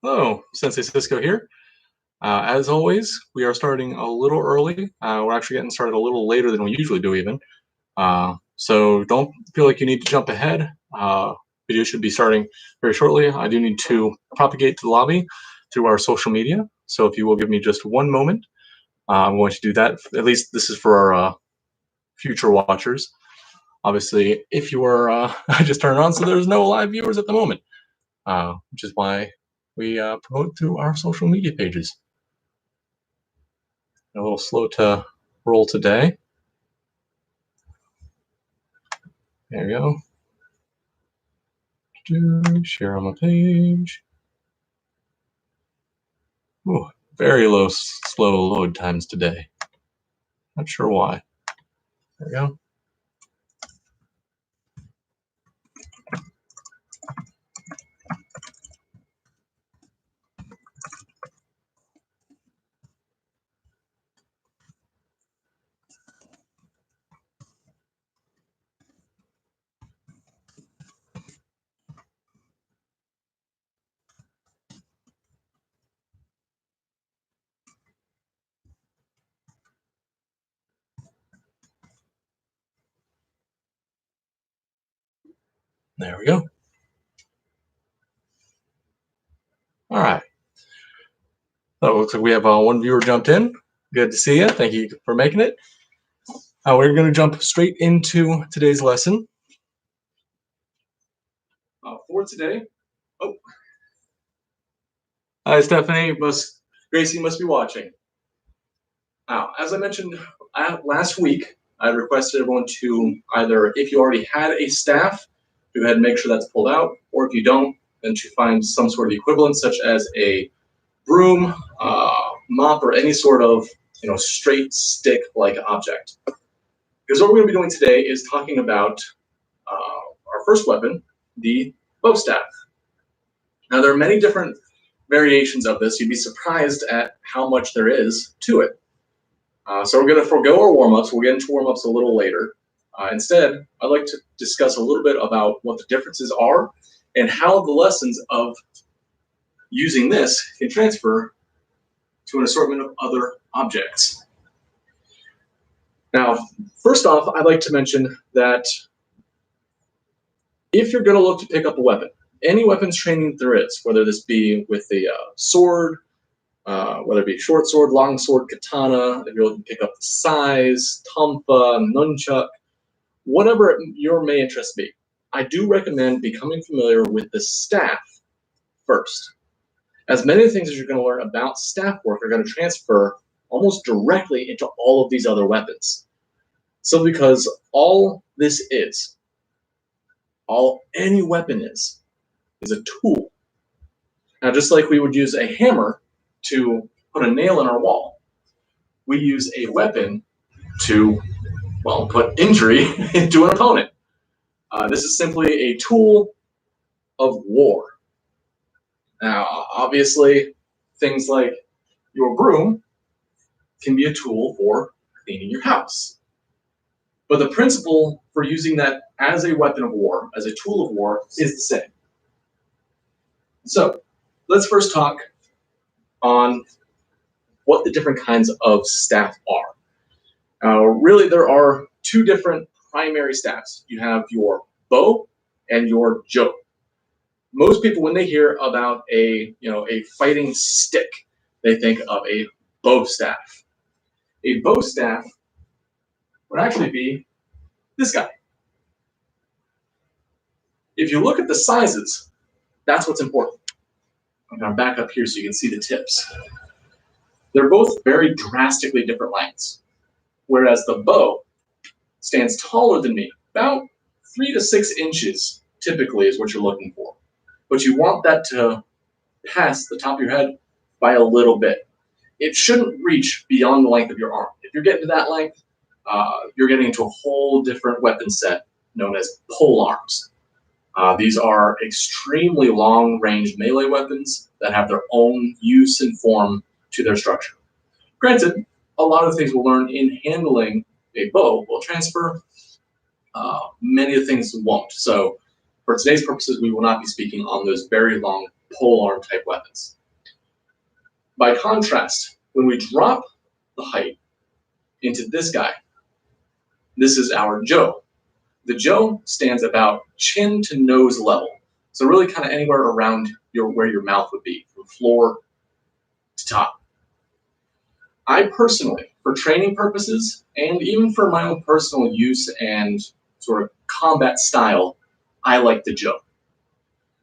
Hello, Sensei Cisco here. As always, we are starting a little early. We're actually getting started a little later than we usually do, even. So don't feel like you need to jump ahead. Video should be starting very shortly. I do need to propagate to the lobby through our social media. So if you will give me just one moment, I'm going to do that. At least this is for our future watchers. Obviously, if you are, I just turned it on, so there's no live viewers at the moment, which is why we promote through our social media pages. A little slow to roll today. There we go. Share on my page. Ooh, very slow load times today. Not sure why. There we go. There we go. All right. So it looks like we have one viewer jumped in. Good to see you. Thank you for making it. We're going to jump straight into today's lesson. For today, hi Stephanie. Gracie must be watching. As I mentioned last week, I requested everyone to either, if you already had a staff, go ahead and make sure that's pulled out, or if you don't, then to find some sort of equivalent, such as a broom, mop, or any sort of straight stick-like object. Because what we're going to be doing today is talking about our first weapon, the bow staff. Now, there are many different variations of this. You'd be surprised at how much there is to it. So we're going to forego our warm-ups. We'll get into warm-ups a little later. Instead, I'd like to discuss a little bit about what the differences are and how the lessons of using this can transfer to an assortment of other objects. Now, first off, I'd like to mention that if you're going to look to pick up a weapon, any weapons training there is, whether this be with a sword, whether it be short sword, long sword, katana, if you're looking to pick up the sais, tonfa, nunchuck, whatever your may interest be, I do recommend becoming familiar with the staff first. As many things as you're going to learn about staff work are going to transfer almost directly into all of these other weapons. So because all this is, all any weapon is a tool. Now, just like we would use a hammer to put a nail in our wall, we use a weapon to, well, put injury into an opponent. This is simply a tool of war. Now, obviously, things like your broom can be a tool for cleaning your house. But the principle for using that as a weapon of war, as a tool of war, is the same. So, let's first talk on what the different kinds of staff are. Really, there are two different primary staffs. You have your bow and your jo. Most people, when they hear about a fighting stick, they think of a bow staff. A bow staff would actually be this guy. If you look at the sizes, that's what's important. I'm going to back up here so you can see the tips. They're both very drastically different lengths, whereas the bow stands taller than me, about 3 to 6 inches typically is what you're looking for. But you want that to pass the top of your head by a little bit. It shouldn't reach beyond the length of your arm. If you're getting to that length, you're getting into a whole different weapon set known as pole arms. These are extremely long-range melee weapons that have their own use and form to their structure. Granted, a lot of things we'll learn in handling a bow will transfer. Many of the things won't. So for today's purposes, we will not be speaking on those very long polearm type weapons. By contrast, when we drop the height into this guy, this is our Joe. The Joe stands about chin to nose level. So really kind of anywhere around where your mouth would be, from floor to top. I personally, for training purposes, and even for my own personal use and sort of combat style, I like the Joe.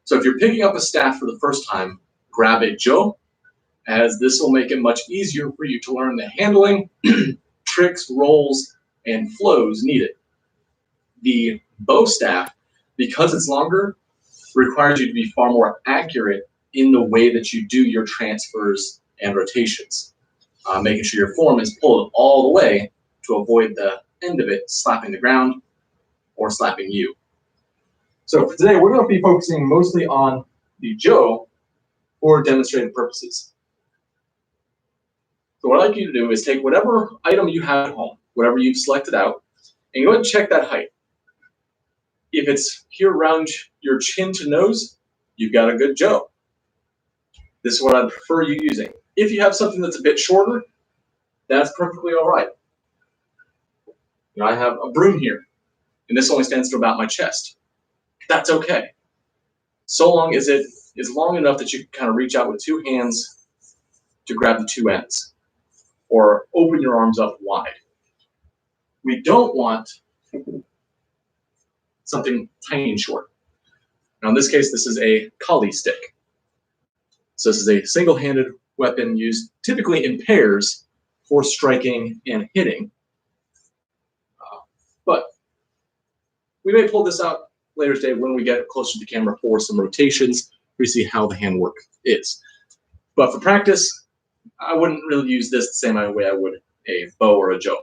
So if you're picking up a staff for the first time, grab a Joe, as this will make it much easier for you to learn the handling, tricks, rolls, and flows needed. The bow staff, because it's longer, requires you to be far more accurate in the way that you do your transfers and rotations, making sure your form is pulled all the way to avoid the end of it slapping the ground or slapping you. So for today, we're going to be focusing mostly on the Joe for demonstrative purposes. So what I'd like you to do is take whatever item you have at home, whatever you've selected out, and go ahead and check that height. If it's here around your chin to nose, you've got a good Joe. This is what I'd prefer you using. If you have something that's a bit shorter, that's perfectly all right. I have a broom here, and this only stands to about my chest. That's okay. So long as it is long enough that you can kind of reach out with two hands to grab the two ends, or open your arms up wide. We don't want something tiny and short. Now in this case, this is a Kali stick. So this is a single-handed weapon used typically in pairs for striking and hitting. But we may pull this out later today when we get closer to the camera for some rotations. We see how the handwork is. But for practice, I wouldn't really use this the same way I would a bow or a Joe.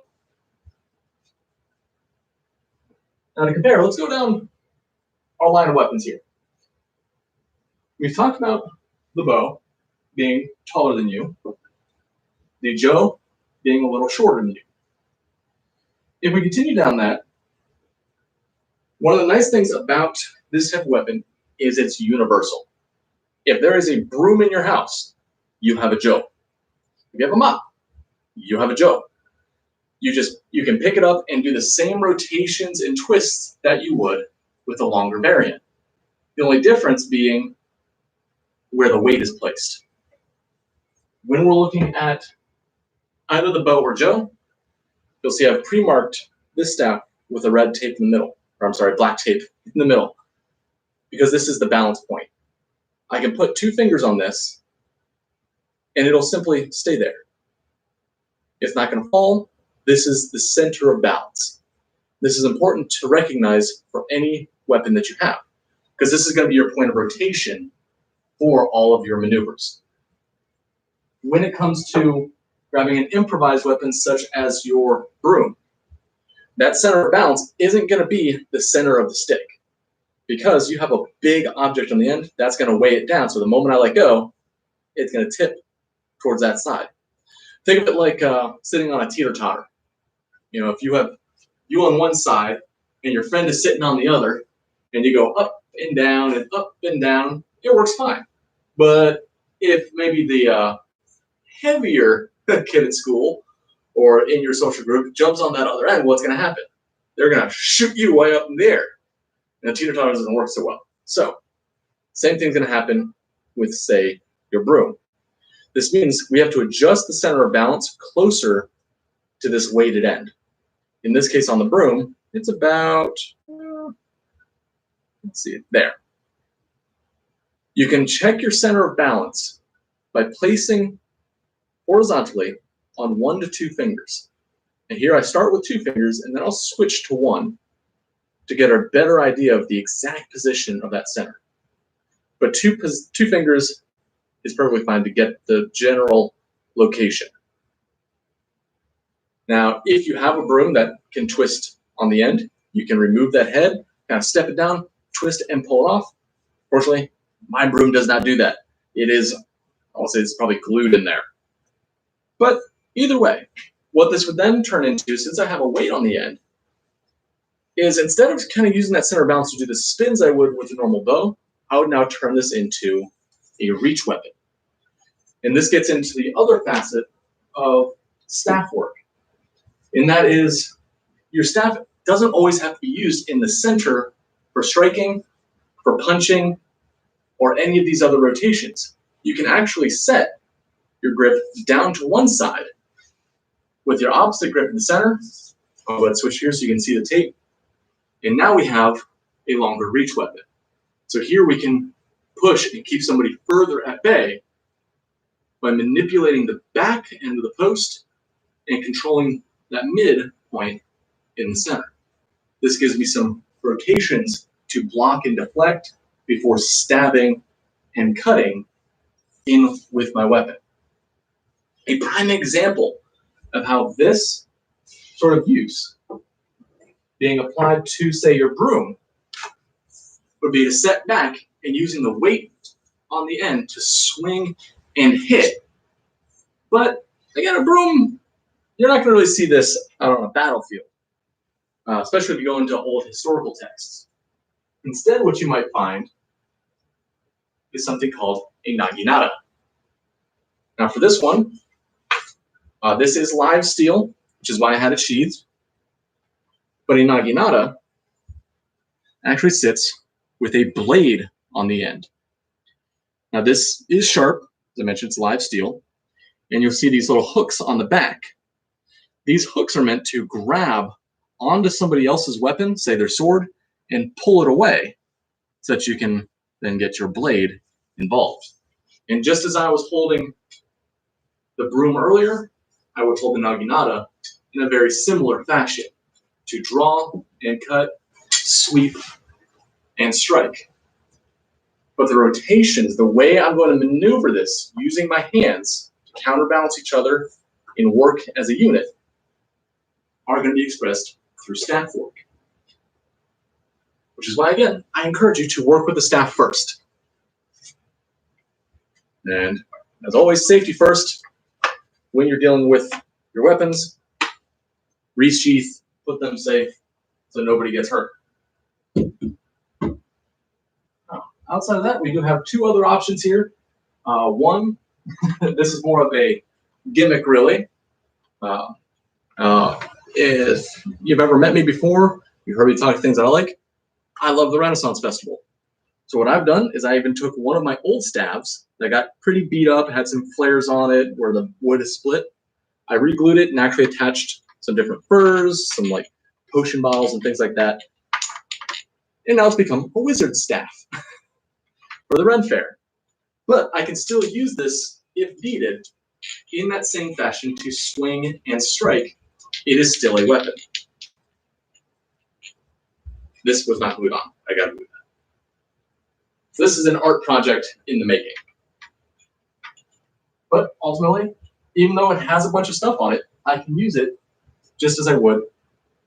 Now to compare, let's go down our line of weapons here. We've talked about the bow being taller than you, the Joe being a little shorter than you. If we continue down that, one of the nice things about this type of weapon is it's universal. If there is a broom in your house, you have a Joe. If you have a mop, you have a Joe. You can pick it up and do the same rotations and twists that you would with a longer variant. The only difference being where the weight is placed. When we're looking at either the bow or Joe, you'll see I've pre-marked this staff with a red tape in the middle, or I'm sorry, black tape in the middle, because this is the balance point. I can put two fingers on this, and it'll simply stay there. It's not going to fall. This is the center of balance. This is important to recognize for any weapon that you have, because this is going to be your point of rotation for all of your maneuvers. When it comes to grabbing an improvised weapon such as your broom, that center of balance isn't going to be the center of the stick, because you have a big object on the end that's going to weigh it down. So the moment I let go, it's going to tip towards that side. Think of it like sitting on a teeter-totter. You know, if you have you on one side and your friend is sitting on the other, and you go up and down and up and down, it works fine. But if maybe the heavier kid at school or in your social group jumps on that other end, what's going to happen? They're going to shoot you way up in the air. And the teeter-totter doesn't work so well. So, same thing's going to happen with, say, your broom. This means we have to adjust the center of balance closer to this weighted end. In this case, on the broom, it's about, let's see, there. You can check your center of balance by placing horizontally on 1 to 2 fingers. And here I start with 2 fingers, and then I'll switch to 1 to get a better idea of the exact position of that center. But two fingers is perfectly fine to get the general location. Now, if you have a broom that can twist on the end, you can remove that head, kind of step it down, twist it, and pull it off. Fortunately, my broom does not do that. It is, I'll say it's probably glued in there. But either way, what this would then turn into, since I have a weight on the end, is instead of kind of using that center of balance to do the spins I would with a normal bow, I would now turn this into a reach weapon. And this gets into the other facet of staff work. And that is, your staff doesn't always have to be used in the center for striking, for punching, or any of these other rotations. You can actually set your grip down to one side with your opposite grip in the center. I'll go ahead and switch here so you can see the tape. And now we have a longer reach weapon. So here we can push and keep somebody further at bay by manipulating the back end of the post and controlling that mid point in the center. This gives me some rotations to block and deflect before stabbing and cutting in with my weapon. A prime example of how this sort of use being applied to, say, your broom would be to set back and using the weight on the end to swing and hit. But again, a broom, you're not going to really see this out on a battlefield, especially if you go into old historical texts. Instead, what you might find is something called a naginata. Now for this one, this is live steel, which is why I had it sheathed. But a naginata actually sits with a blade on the end. Now this is sharp, as I mentioned, it's live steel, and you'll see these little hooks on the back. These hooks are meant to grab onto somebody else's weapon, say their sword, and pull it away so that you can then get your blade involved. And just as I was holding the broom earlier, I would hold the naginata in a very similar fashion to draw and cut, sweep, and strike. But the rotations, the way I'm going to maneuver this using my hands to counterbalance each other and work as a unit are going to be expressed through staff work. Which is why, again, I encourage you to work with the staff first. And as always, safety first. When you're dealing with your weapons, resheath, put them safe so nobody gets hurt. Outside of that, we do have two other options here. One, this is more of a gimmick, really. If you've ever met me before, you've heard me talk things that I like. I love the Renaissance Festival. So what I've done is I even took one of my old staves that got pretty beat up, had some flares on it where the wood is split. I re-glued it and actually attached some different furs, some like potion bottles and things like that. And now it's become a wizard staff for the Ren Fair. But I can still use this, if needed, in that same fashion to swing and strike. It is still a weapon. This was not glued on. I got to glue that. So this is an art project in the making. But ultimately, even though it has a bunch of stuff on it, I can use it just as I would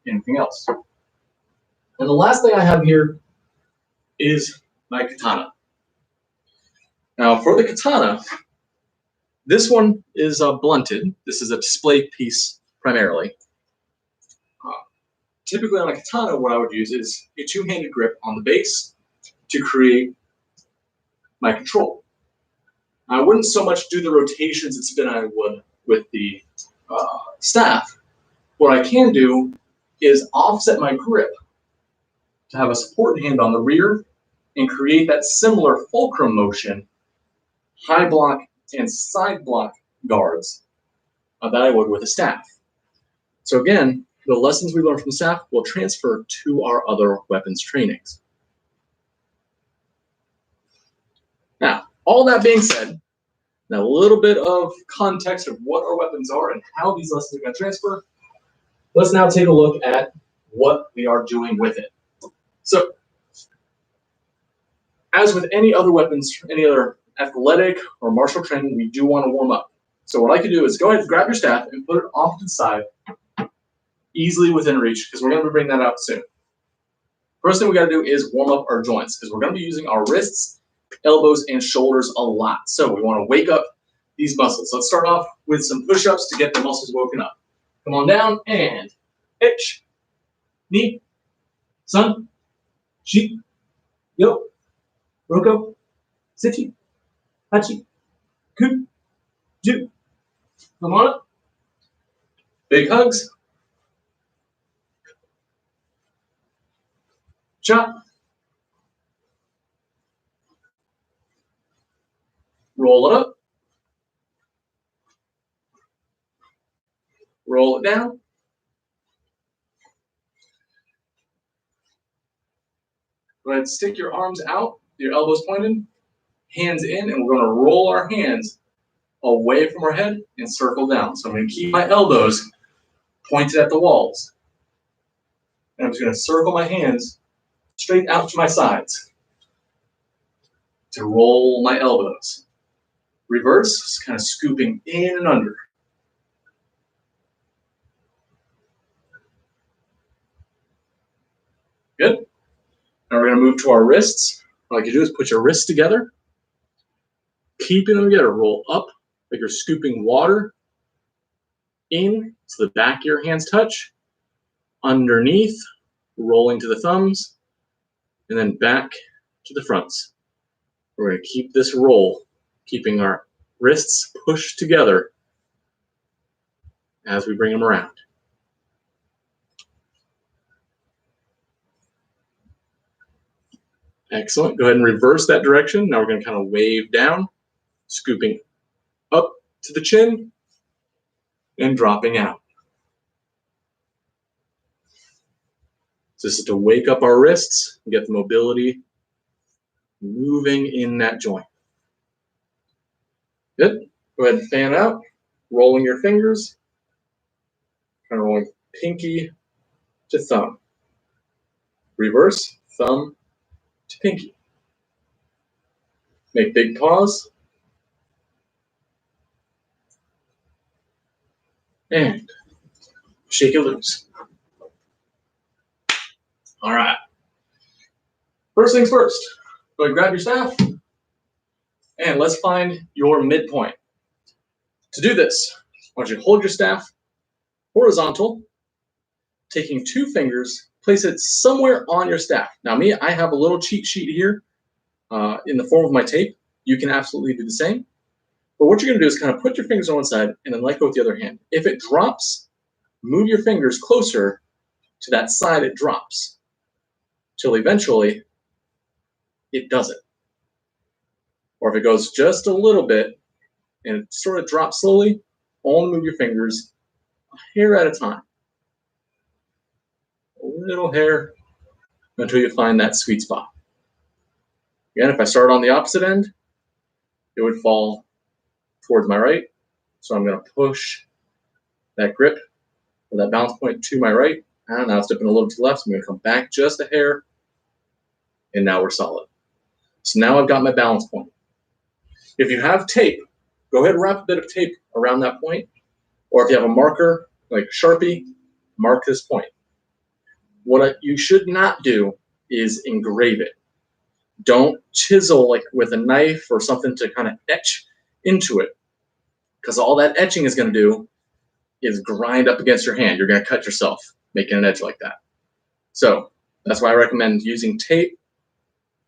anything else. And the last thing I have here is my katana. Now for the katana, this one is blunted. This is a display piece primarily. Typically on a katana, what I would use is a two-handed grip on the base to create my control. I wouldn't so much do the rotations and spin I would with the staff. What I can do is offset my grip to have a support hand on the rear and create that similar fulcrum motion, high block and side block guards that I would with a staff. So again, the lessons we learn from the staff will transfer to our other weapons trainings. Now, all that being said, now a little bit of context of what our weapons are and how these lessons are going to transfer. Let's now take a look at what we are doing with it. So, as with any other weapons, any other athletic or martial training, we do want to warm up. So what I can do is go ahead and grab your staff and put it off to the side, easily within reach, because we're going to bring that out soon. First thing we got to do is warm up our joints, because we're going to be using our wrists, elbows, and shoulders a lot. So we want to wake up these muscles. Let's start off with some push-ups to get the muscles woken up. Come on down and hitch, knee, sun, sheep, yo, roko, sichi, Hachi. Ku. Ju. Come on up. Big hugs. Chop. Roll it up. Roll it down. Go ahead and stick your arms out, your elbows pointed, hands in, and we're going to roll our hands away from our head and circle down. So I'm going to keep my elbows pointed at the walls. And I'm just going to circle my hands straight out to my sides to roll my elbows. Reverse, just kind of scooping in and under. Good. Now we're going to move to our wrists. All you do is put your wrists together, keeping them together. Roll up like you're scooping water in so the back of your hands touch. Underneath, rolling to the thumbs, and then back to the fronts. We're going to keep this roll, keeping our wrists pushed together as we bring them around. Excellent. Go ahead and reverse that direction. Now we're going to kind of wave down, scooping up to the chin and dropping out. So this is to wake up our wrists and get the mobility moving in that joint. Good. Go ahead and fan out, rolling your fingers, kind of rolling pinky to thumb. Reverse, thumb to pinky. Make big pause. And shake it loose. All right. First things first, go ahead and grab your staff and let's find your midpoint. To do this, I want you to hold your staff horizontal, taking two fingers, place it somewhere on your staff. Now me, I have a little cheat sheet here in the form of my tape. You can absolutely do the same. But what you're going to do is kind of put your fingers on one side and then let go with the other hand. If it drops, move your fingers closer to that side it drops, till eventually it doesn't. Or if it goes just a little bit and it sort of drops slowly, only move your fingers a hair at a time. A little hair until you find that sweet spot. Again, if I start on the opposite end, it would fall towards my right. So I'm going to push that grip or that balance point to my right. And now it's dipping a little to the left. So I'm going to come back just a hair. And now we're solid. So now I've got my balance point. If you have tape, go ahead and wrap a bit of tape around that point. Or if you have a marker like Sharpie, mark this point. What you should not do is engrave it. Don't chisel like with a knife or something to kind of etch into it. Because all that etching is going to do is grind up against your hand. You're going to cut yourself making an edge like that. So that's why I recommend using tape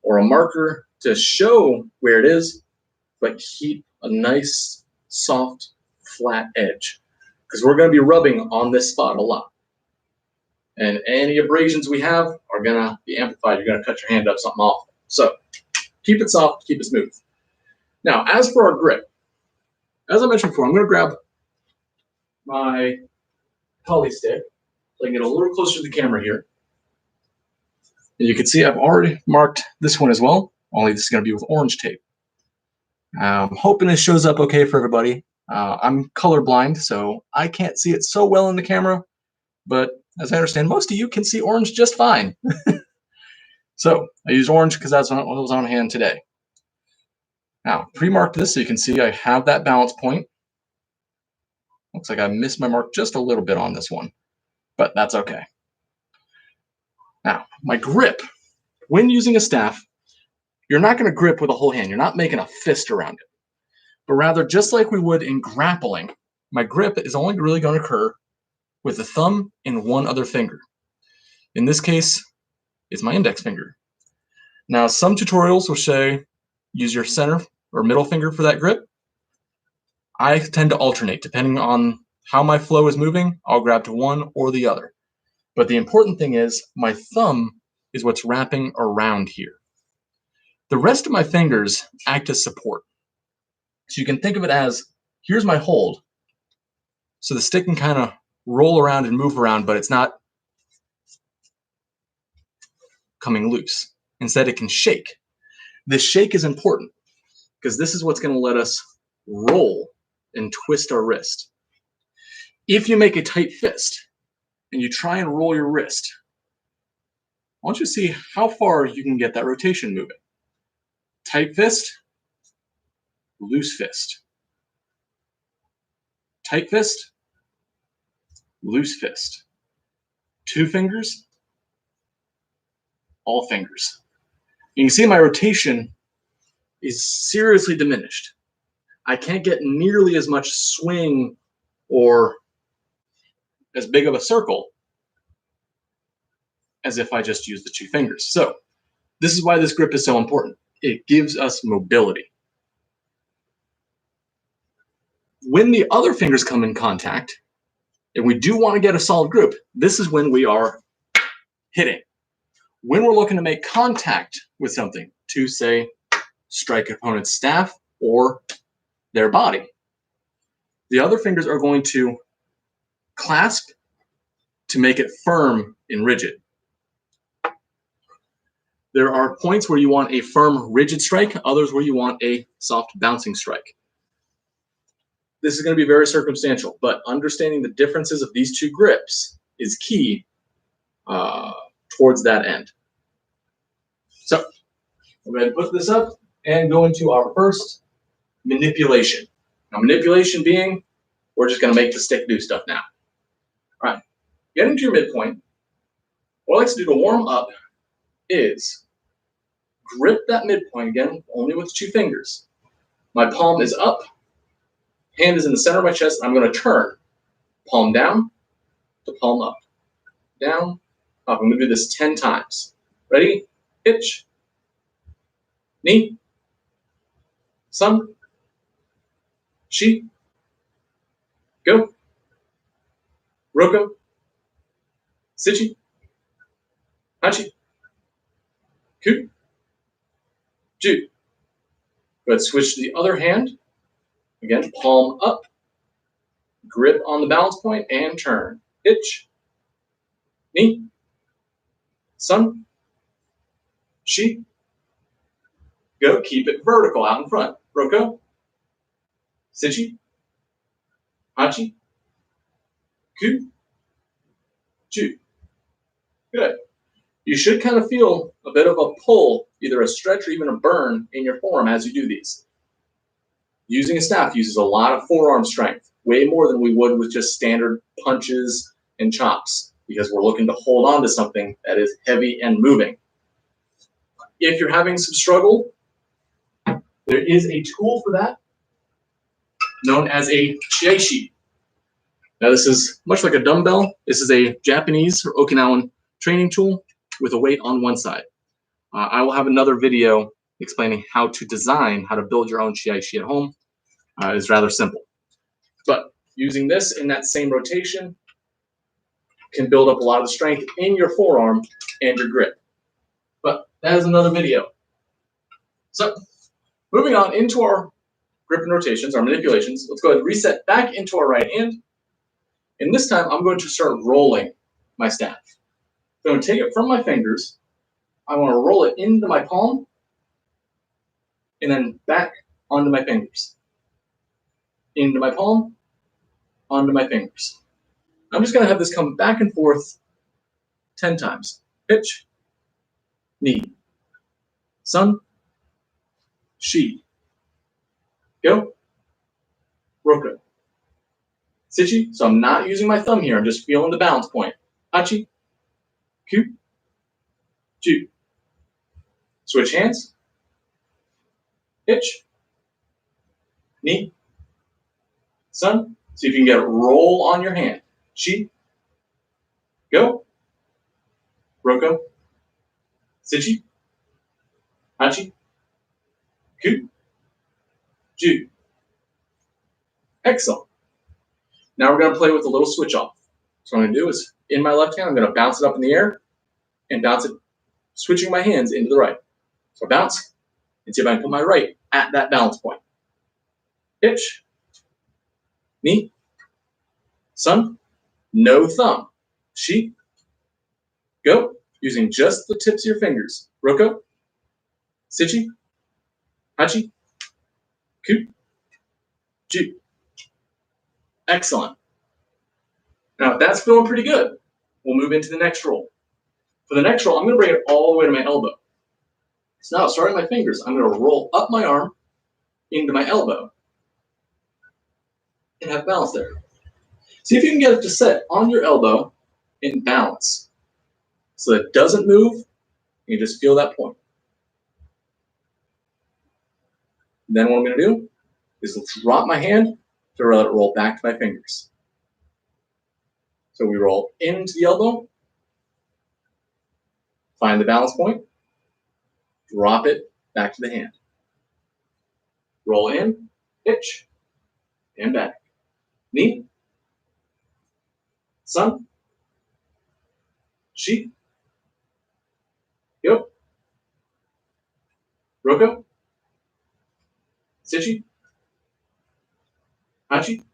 or a marker to show where it is, but keep a nice, soft, flat edge. Because we're going to be rubbing on this spot a lot. And any abrasions we have are going to be amplified. You're going to cut your hand up something awful. So keep it soft, keep it smooth. Now, as for our grip, as I mentioned before, I'm going to grab my poly stick so I can get a little closer to the camera here. And you can see I've already marked this one as well, only this is going to be with orange tape. I'm hoping this shows up okay for everybody. I'm colorblind, so I can't see it so well in the camera, but as I understand, most of you can see orange just fine. So I used orange because that's what was on hand today. Now, pre-marked this so you can see I have that balance point. Looks like I missed my mark just a little bit on this one, but that's okay. Now, my grip, when using a staff, you're not going to grip with a whole hand. You're not making a fist around it. But rather, just like we would in grappling, my grip is only really going to occur with the thumb and one other finger. In this case, it's my index finger. Now, some tutorials will say use your center or middle finger for that grip. I tend to alternate depending on how my flow is moving. I'll grab to one or the other. But the important thing is my thumb is what's wrapping around here. The rest of my fingers act as support. So you can think of it as, here's my hold. So the stick can kind of roll around and move around, but it's not coming loose. Instead, it can shake. This shake is important because this is what's going to let us roll and twist our wrist. If you make a tight fist and you try and roll your wrist, I want you to see how far you can get that rotation moving. Tight fist, loose fist. Tight fist, loose fist. Two fingers, all fingers. You can see my rotation is seriously diminished. I can't get nearly as much swing or as big of a circle as if I just use the two fingers. So this is why this grip is so important. It gives us mobility. When the other fingers come in contact, and we do want to get a solid grip, this is when we are hitting. When we're looking to make contact with something to, say, strike opponent's staff or their body, the other fingers are going to clasp to make it firm and rigid. There are points where you want a firm, rigid strike, others where you want a soft, bouncing strike. This is going to be very circumstantial, but understanding the differences of these two grips is key towards that end. So we're going to put this up and go into our first manipulation. Now, manipulation being, we're just going to make the stick do stuff now. All right, getting to your midpoint, what I like to do to warm up is grip that midpoint again, only with two fingers. My palm is up, hand is in the center of my chest, and I'm going to turn palm down to palm up, down, up. I'm going to do this 10 times. Ready? Hitch, knee, sun, shi, go, roko, sichi, hachi, ku, ju. Go ahead, switch to the other hand. Again, palm up, grip on the balance point, and turn. Hitch, knee, sun, shi, go. Keep it vertical out in front. Roko, sichi, hachi, ku, ju. Good. You should kind of feel a bit of a pull, either a stretch or even a burn in your forearm as you do these. Using a staff uses a lot of forearm strength, way more than we would with just standard punches and chops, because we're looking to hold on to something that is heavy and moving. If you're having some struggle, there is a tool for that known as a chiaishi. Now, this is much like a dumbbell. This is a Japanese or Okinawan training tool with a weight on one side. I will have another video explaining how to design, how to build your own chiaishi at home. It's rather simple. But using this in that same rotation can build up a lot of the strength in your forearm and your grip. But that is another video. So moving on into our grip and rotations, our manipulations, let's go ahead and reset back into our right hand. And this time I'm going to start rolling my staff. So I'm going to take it from my fingers. I want to roll it into my palm and then back onto my fingers. Into my palm, onto my fingers. I'm just going to have this come back and forth 10 times. Hitch, knee, sun, shi, go, roko, sichi. So I'm not using my thumb here. I'm just feeling the balance point. Hachi, ku, ju. Switch hands. Hitch, knee, sun. See if you can get a roll on your hand. Shi, go, roko, sichi, hachi, ku, Ju. Excellent. Now we're going to play with a little switch off. So what I'm going to do is, in my left hand, I'm going to bounce it up in the air and bounce it, switching my hands into the right. So bounce, and see if I can put my right at that balance point. Pitch. Knee. Sun. No thumb. Shi. Go. Using just the tips of your fingers. Roko. Sichi. Hachi. Ku. Ju. Excellent. Now, if that's feeling pretty good, we'll move into the next roll. For the next roll, I'm going to bring it all the way to my elbow. So now, starting my fingers, I'm going to roll up my arm into my elbow and have balance there. See if you can get it to set on your elbow in balance so that it doesn't move. You just feel that point. Then what I'm going to do is drop my hand to let it roll back to my fingers. So we roll into the elbow, find the balance point, drop it back to the hand. Roll in, pitch, and back. Knee, sun, shi, yo, roko, sichi, hachi,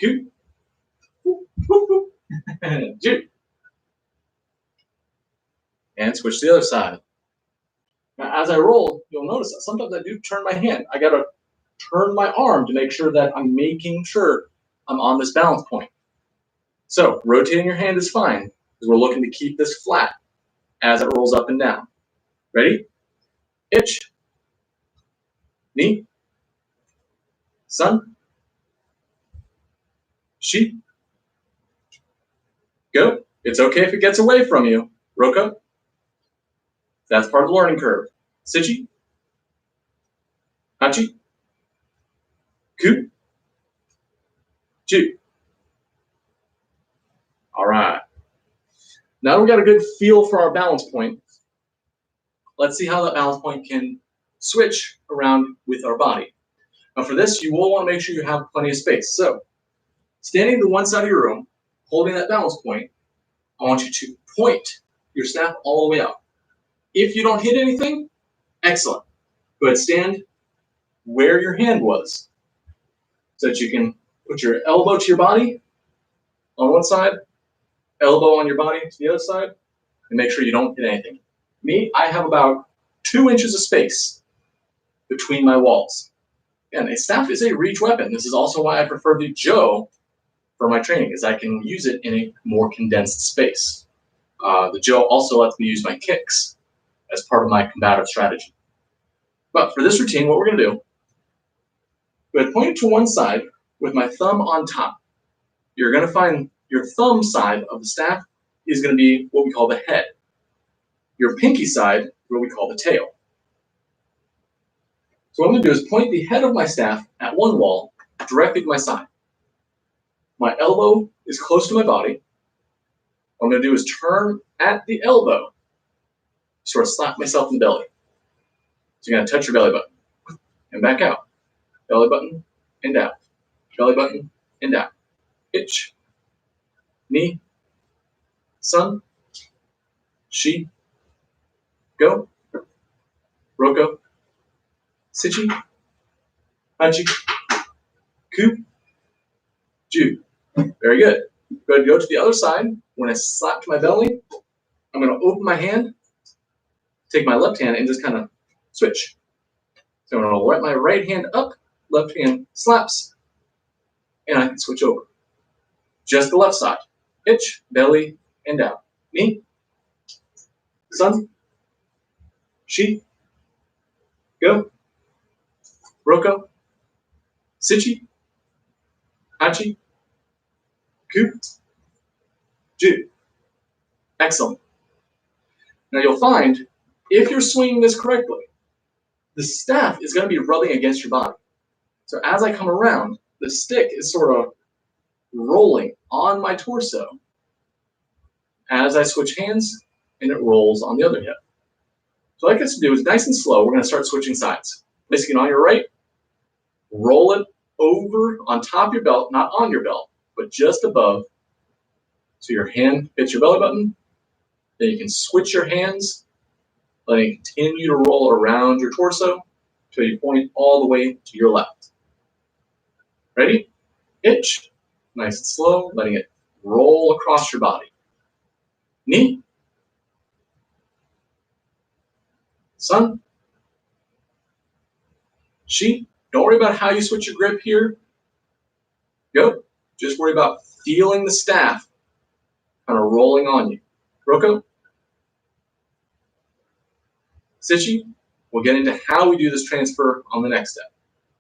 ku, ju. And switch to the other side. Now, as I roll, you'll notice that sometimes I do turn my hand. I got to turn my arm to make sure that I'm making sure I'm on this balance point. So rotating your hand is fine because we're looking to keep this flat as it rolls up and down. Ready? Itch. Knee. Sun. Shi. Go. It's okay if it gets away from you. Roko. That's part of the learning curve. Sichi. Hachi. Ku. Ju. All right. Now we got a good feel for our balance point. Let's see how that balance point can switch around with our body. Now for this, you will want to make sure you have plenty of space. So standing to one side of your room, holding that balance point, I want you to point your staff all the way out. If you don't hit anything, excellent. Go ahead, stand where your hand was so that you can put your elbow to your body on one side, elbow on your body to the other side, and make sure you don't hit anything. Me, I have about 2 inches of space between my walls. And a staff is a reach weapon. This is also why I prefer the Jo for my training, is I can use it in a more condensed space. The Jo also lets me use my kicks as part of my combative strategy. But for this routine, what we're going to do, go ahead, point it to one side with my thumb on top. You're going to find your thumb side of the staff is going to be what we call the head. Your pinky side is what we call the tail. So what I'm going to do is point the head of my staff at one wall directly to my side. My elbow is close to my body. What I'm going to do is turn at the elbow, sort of slap myself in the belly. So you're going to touch your belly button and back out. Belly button and down. Belly button and down. Itch. Knee. Sun. Shi. Go. Roko. Sichi. Hachi. Ku. Ju. Very good. Go ahead and go to the other side. When I slap to my belly, I'm going to open my hand, take my left hand, and just kind of switch. So I'm going to let my right hand up, left hand slaps, and I can switch over. Just the left side. Itch, belly, and down. Knee. Sun. Shi. Go. Roko. Sichi. Hachi. Ku. Ju. Excellent. Now you'll find, if you're swinging this correctly, the staff is going to be rubbing against your body. So as I come around, the stick is sort of rolling on my torso as I switch hands, and it rolls on the other hip. So what I get to do is nice and slow, we're going to start switching sides. Basically on your right, roll it over on top of your belt, not on your belt, but just above. So your hand hits your belly button. Then you can switch your hands, letting it continue to roll around your torso until you point all the way to your left. Ready? Hitch. Nice and slow, letting it roll across your body. Knee. Sun. Shi. Don't worry about how you switch your grip here. Go. Just worry about feeling the staff kind of rolling on you. Roko. Sichi. We'll get into how we do this transfer on the next step.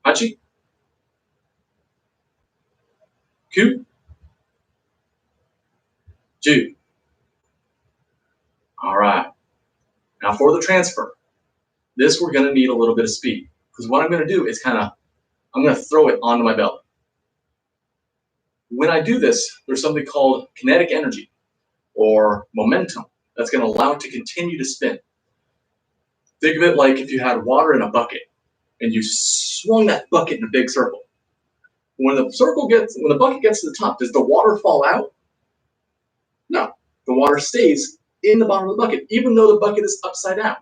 Hachi. Ku. Ju. All right. Now for the transfer. This we're going to need a little bit of speed. Because what I'm going to do is I'm going to throw it onto my belly. When I do this, there's something called kinetic energy or momentum that's going to allow it to continue to spin. Think of it like if you had water in a bucket and you swung that bucket in a big circle. When the bucket gets to the top, does the water fall out? No, the water stays in the bottom of the bucket, even though the bucket is upside down.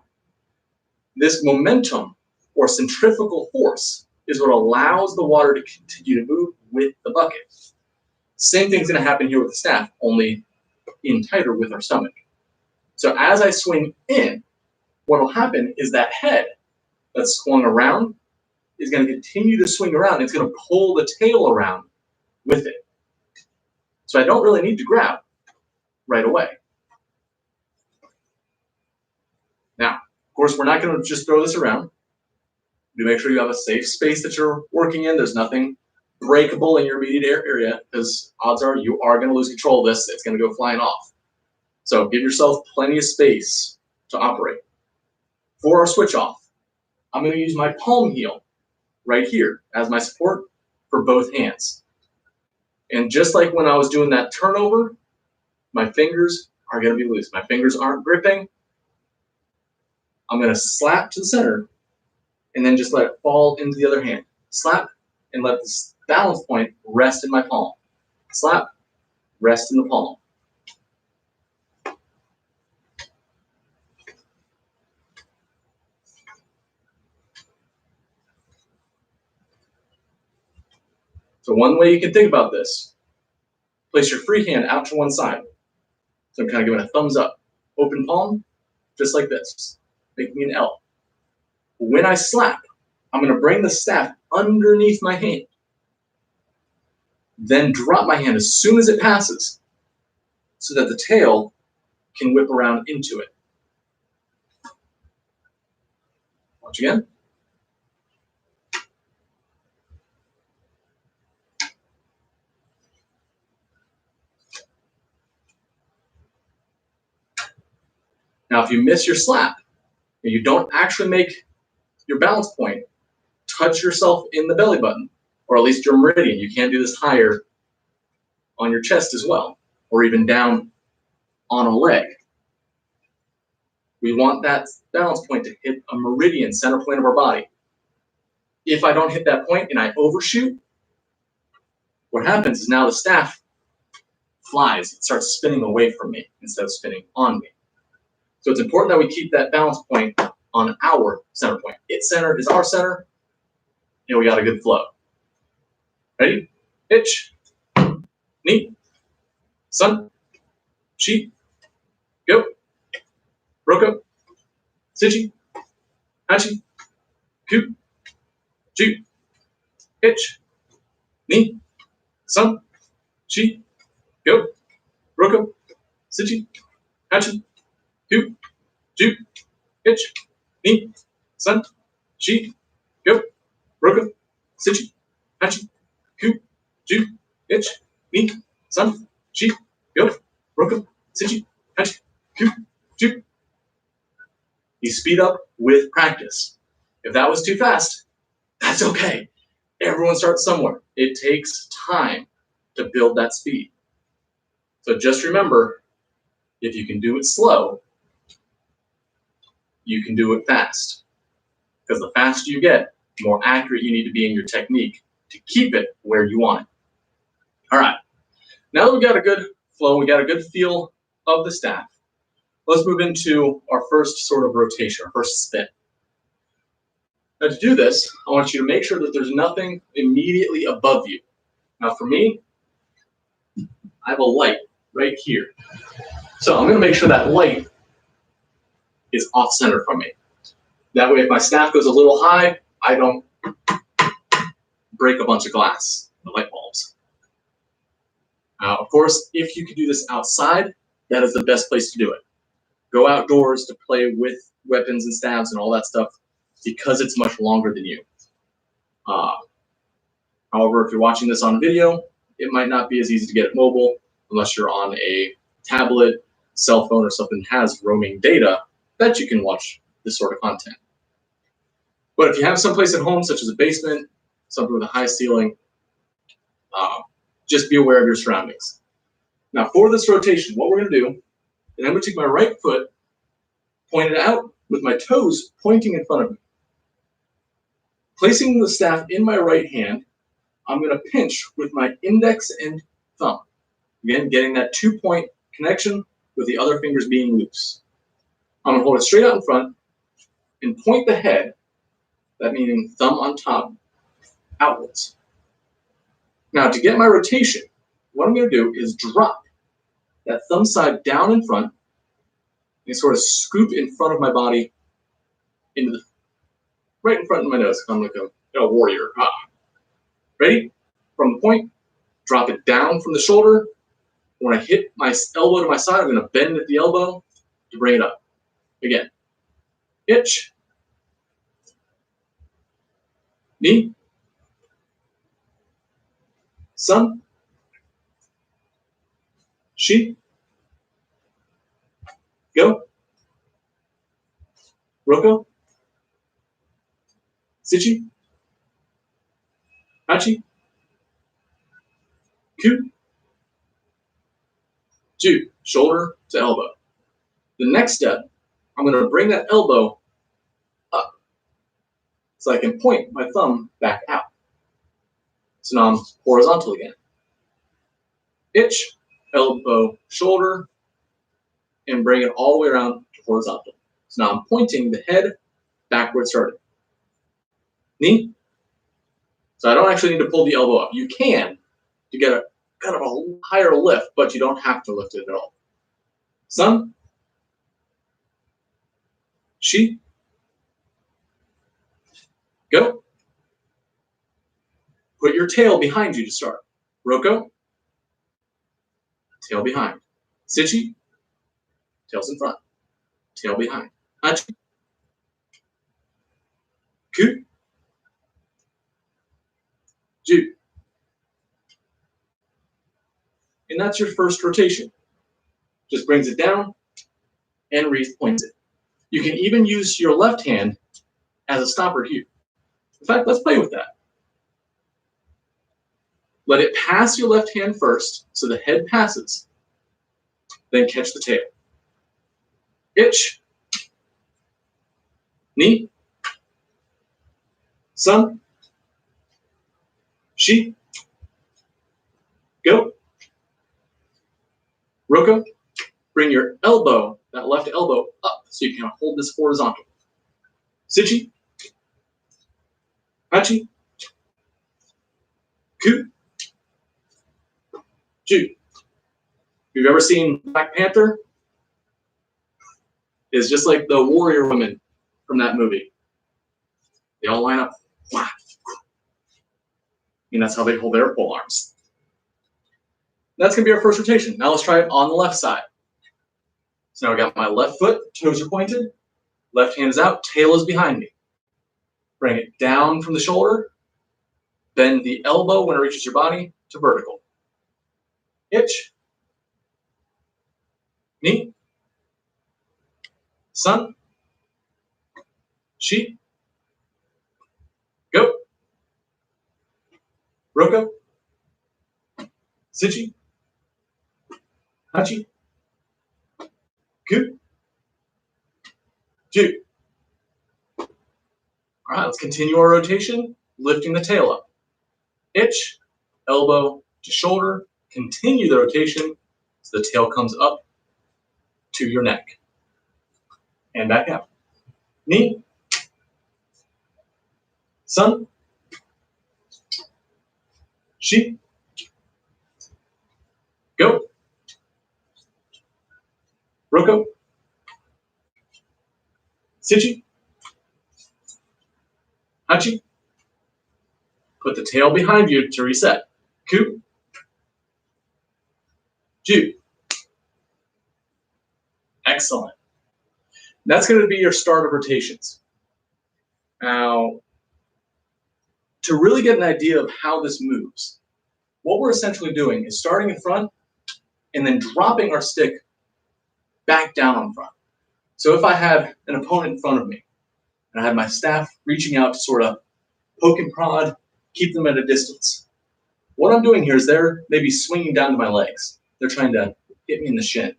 This momentum or centrifugal force is what allows the water to continue to move with the bucket. Same thing's going to happen here with the staff, only in tighter with our stomach. So as I swing in, what will happen is that head that's swung around is going to continue to swing around. It's going to pull the tail around with it. So I don't really need to grab right away. Now, of course, we're not going to just throw this around. You make sure you have a safe space that you're working in. There's nothing breakable in your immediate area, because odds are you are going to lose control of this. It's going to go flying off. So give yourself plenty of space to operate. For our switch off, I'm going to use my palm heel right here as my support for both hands. And just like when I was doing that turnover, my fingers are going to be loose. My fingers aren't gripping. I'm going to slap to the center and then just let it fall into the other hand. Slap and let this balance point rest in my palm. Slap, rest in the palm. So one way you can think about this, place your free hand out to one side. So I'm kind of giving a thumbs up. Open palm, just like this, making an L. When I slap, I'm going to bring the staff underneath my hand. Then drop my hand as soon as it passes so that the tail can whip around into it. Watch again. Now, if you miss your slap and you don't actually make your balance point touch yourself in the belly button, or at least your meridian, you can't do this higher on your chest as well, or even down on a leg. We want that balance point to hit a meridian, center point of our body. If I don't hit that point and I overshoot, what happens is now the staff flies. It starts spinning away from me instead of spinning on me. So it's important that we keep that balance point on our center point. Its center is our center, and we got a good flow. Ready? Hitch. Knee. Sun. Shi. Go. Roko. Sichi. Hachi. Ku. Ju. Hitch. Knee. Sun. Shi. Go. Roko. Sichi. Hachi. Ku. Ju. Hitch. Knee. Sun. Shi. Go. Roko. Sichi. Hachi. Ku. Ju. Hitch. Knee. Sun. Shi. Go. Roko. Sichi. Hachi. Ku. Ju. You speed up with practice. If that was too fast, that's okay. Everyone starts somewhere. It takes time to build that speed. So just remember, if you can do it slow, you can do it fast. Because the faster you get, the more accurate you need to be in your technique to keep it where you want it. All right, now that we got a good flow, we got a good feel of the staff, let's move into our first sort of rotation, our first spin. Now to do this, I want you to make sure that there's nothing immediately above you. Now for me, I have a light right here. So I'm gonna make sure that light is off center from me. That way if my staff goes a little high, I don't break a bunch of glass, the light bulbs. Now, of course, if you can do this outside, that is the best place to do it. Go outdoors to play with weapons and staves and all that stuff because it's much longer than you. However, if you're watching this on video, it might not be as easy to get it mobile unless you're on a tablet, cell phone, or something that has roaming data that you can watch this sort of content. But if you have someplace at home, such as a basement, something with a high ceiling, just be aware of your surroundings. Now for this rotation, what we're gonna do, is I'm gonna take my right foot, point it out with my toes pointing in front of me. Placing the staff in my right hand, I'm gonna pinch with my index and thumb. Again, getting that 2-point connection with the other fingers being loose. I'm gonna hold it straight out in front and point the head, that meaning thumb on top, outwards. Now to get my rotation, what I'm gonna do is drop that thumb side down in front and sort of scoop in front of my body into the, right in front of my nose. I'm like a warrior. Ready? From the point, drop it down from the shoulder. When I hit my elbow to my side, I'm gonna bend at the elbow to bring it up. Again, itch, knee, sun, shi, go, roko, sichi, hachi, ku, ju, shoulder to elbow. The next step, I'm gonna bring that elbow up so I can point my thumb back out. So now I'm horizontal again. Itch, elbow, shoulder, and bring it all the way around to horizontal. So now I'm pointing the head back where it started. Knee. So I don't actually need to pull the elbow up. You can to get a kind of a higher lift, but you don't have to lift it at all. Sun. Shi. Go. Put your tail behind you to start. Roko. Tail behind. Sichi. Tails in front. Tail behind. Hachi. Ku. Ju. And that's your first rotation. Just brings it down and points it. You can even use your left hand as a stopper here. In fact, let's play with that. Let it pass your left hand first, so the head passes. Then catch the tail. Itch. Knee. Sun. Shi. Go. Roko. Bring your elbow, that left elbow, up so you can hold this horizontal. Sichi. Hachi. Ku. Ju. If you've ever seen Black Panther, it's just like the warrior women from that movie. They all line up. And that's how they hold their pole arms. That's gonna be our first rotation. Now let's try it on the left side. So now I got my left foot, toes are pointed, left hand is out, tail is behind me. Bring it down from the shoulder, bend the elbow when it reaches your body to vertical. Itch. Knee. Sun. Shi. Go. Roko. Sichi. Hachi. Ku. Ju. All All right, let's continue our rotation, lifting the tail up. Itch, elbow to shoulder, continue the rotation so the tail comes up to your neck. And back out. Knee, sun, sheep, go, roko, sichi, hachi. Put the tail behind you to reset. Ku, ju. Excellent. That's going to be your start of rotations. Now, to really get an idea of how this moves, what we're essentially doing is starting in front and then dropping our stick back down on front. So if I have an opponent in front of me and I have my staff reaching out to sort of poke and prod, keep them at a distance, what I'm doing here is they're maybe swinging down to my legs. They're trying to hit me in the shin.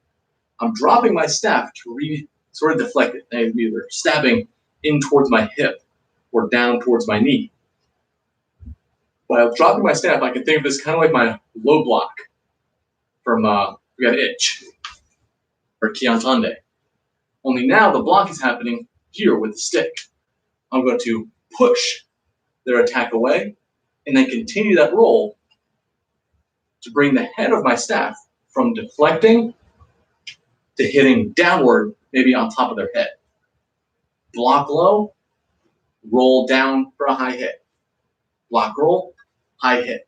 I'm dropping my staff to sort of deflect it. They're either stabbing in towards my hip or down towards my knee. While dropping my staff, I can think of this kind of like my low block from we got Itch or Kiantande. Only now the block is happening here with the stick. I'm going to push their attack away and then continue that roll to bring the head of my staff from deflecting to hitting downward, maybe on top of their head. Block low, roll down for a high hit. Block roll, high hit.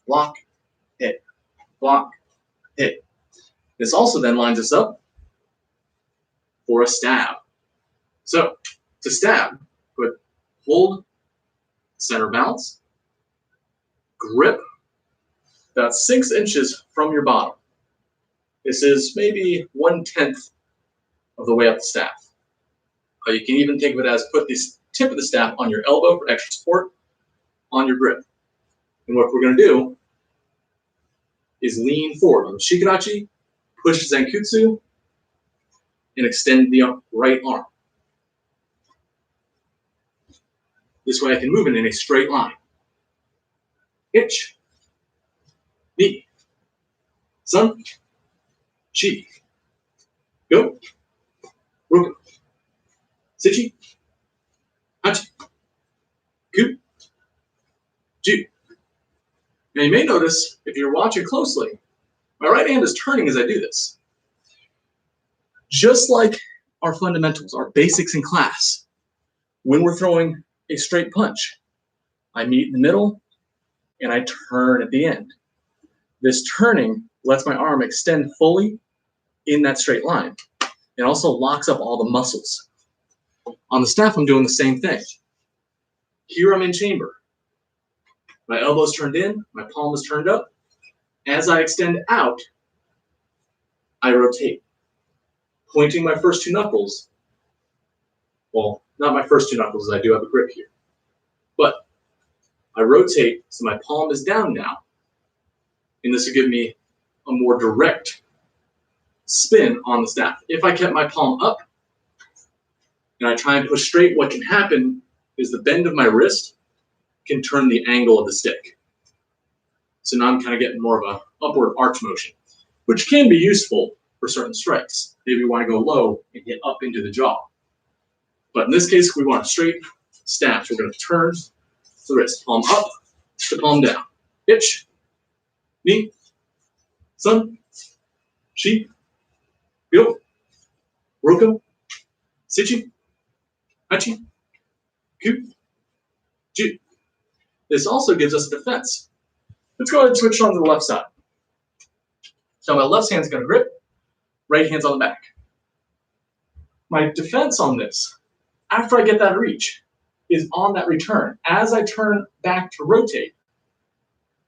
Block, hit. Block, hit. This also then lines us up for a stab. So, to stab, hold center balance, grip about 6 inches from your bottom. This is maybe 1/10 of the way up the staff. You can even think of it as put this tip of the staff on your elbow for extra support on your grip. And what we're going to do is lean forward on the Shikarachi, push Zenkutsu, and extend the right arm. This way I can move it in a straight line. Itch, knee, sun, chi, go, roko, sichi, hachi, ku, ju. Now you may notice, if you're watching closely, my right hand is turning as I do this. Just like our fundamentals, our basics in class, when we're throwing a straight punch, I meet in the middle and I turn at the end. This turning lets my arm extend fully in that straight line. It also locks up all the muscles. On the staff, I'm doing the same thing. Here I'm in chamber. My elbow's turned in, my palm is turned up. As I extend out, I rotate, pointing my first 2 knuckles. Well, not my first 2 knuckles, I do have a grip here. But I rotate so my palm is down now, and this will give me a more direct spin on the staff. If I kept my palm up and I try and push straight, what can happen is the bend of my wrist can turn the angle of the stick. So now I'm kind of getting more of an upward arch motion, which can be useful for certain strikes. Maybe you want to go low and hit up into the jaw. But in this case, we want a straight staff. So we're going to turn the wrist, palm up to palm down. Itch, knee, sun, chi, go, roko, sichi, hachi, ku, ju. This also gives us a defense. Let's go ahead and switch on to the left side. So my left hand's going to grip, right hand's on the back. My defense on this, after I get that reach, is on that return. As I turn back to rotate,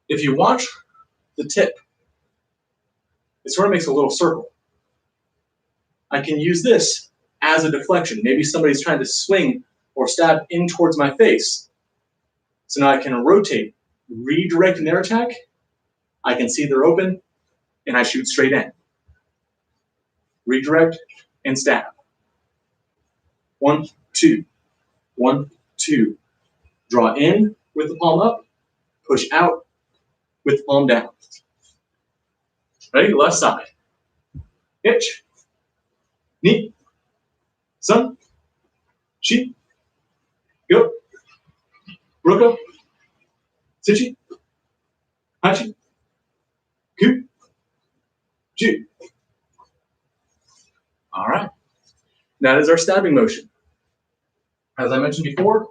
if you watch the tip, it sort of makes a little circle. I can use this as a deflection. Maybe somebody's trying to swing or stab in towards my face. So now I can rotate, redirect their attack. I can see they're open, and I shoot straight in. Redirect and stab. 1, 2, 1, 2. Draw in with the palm up, push out with the palm down. Ready? Left side. Hitch, knee, sun, shi, go, roko, sichi, hachi, ku, ju. All right. That is our stabbing motion. As I mentioned before,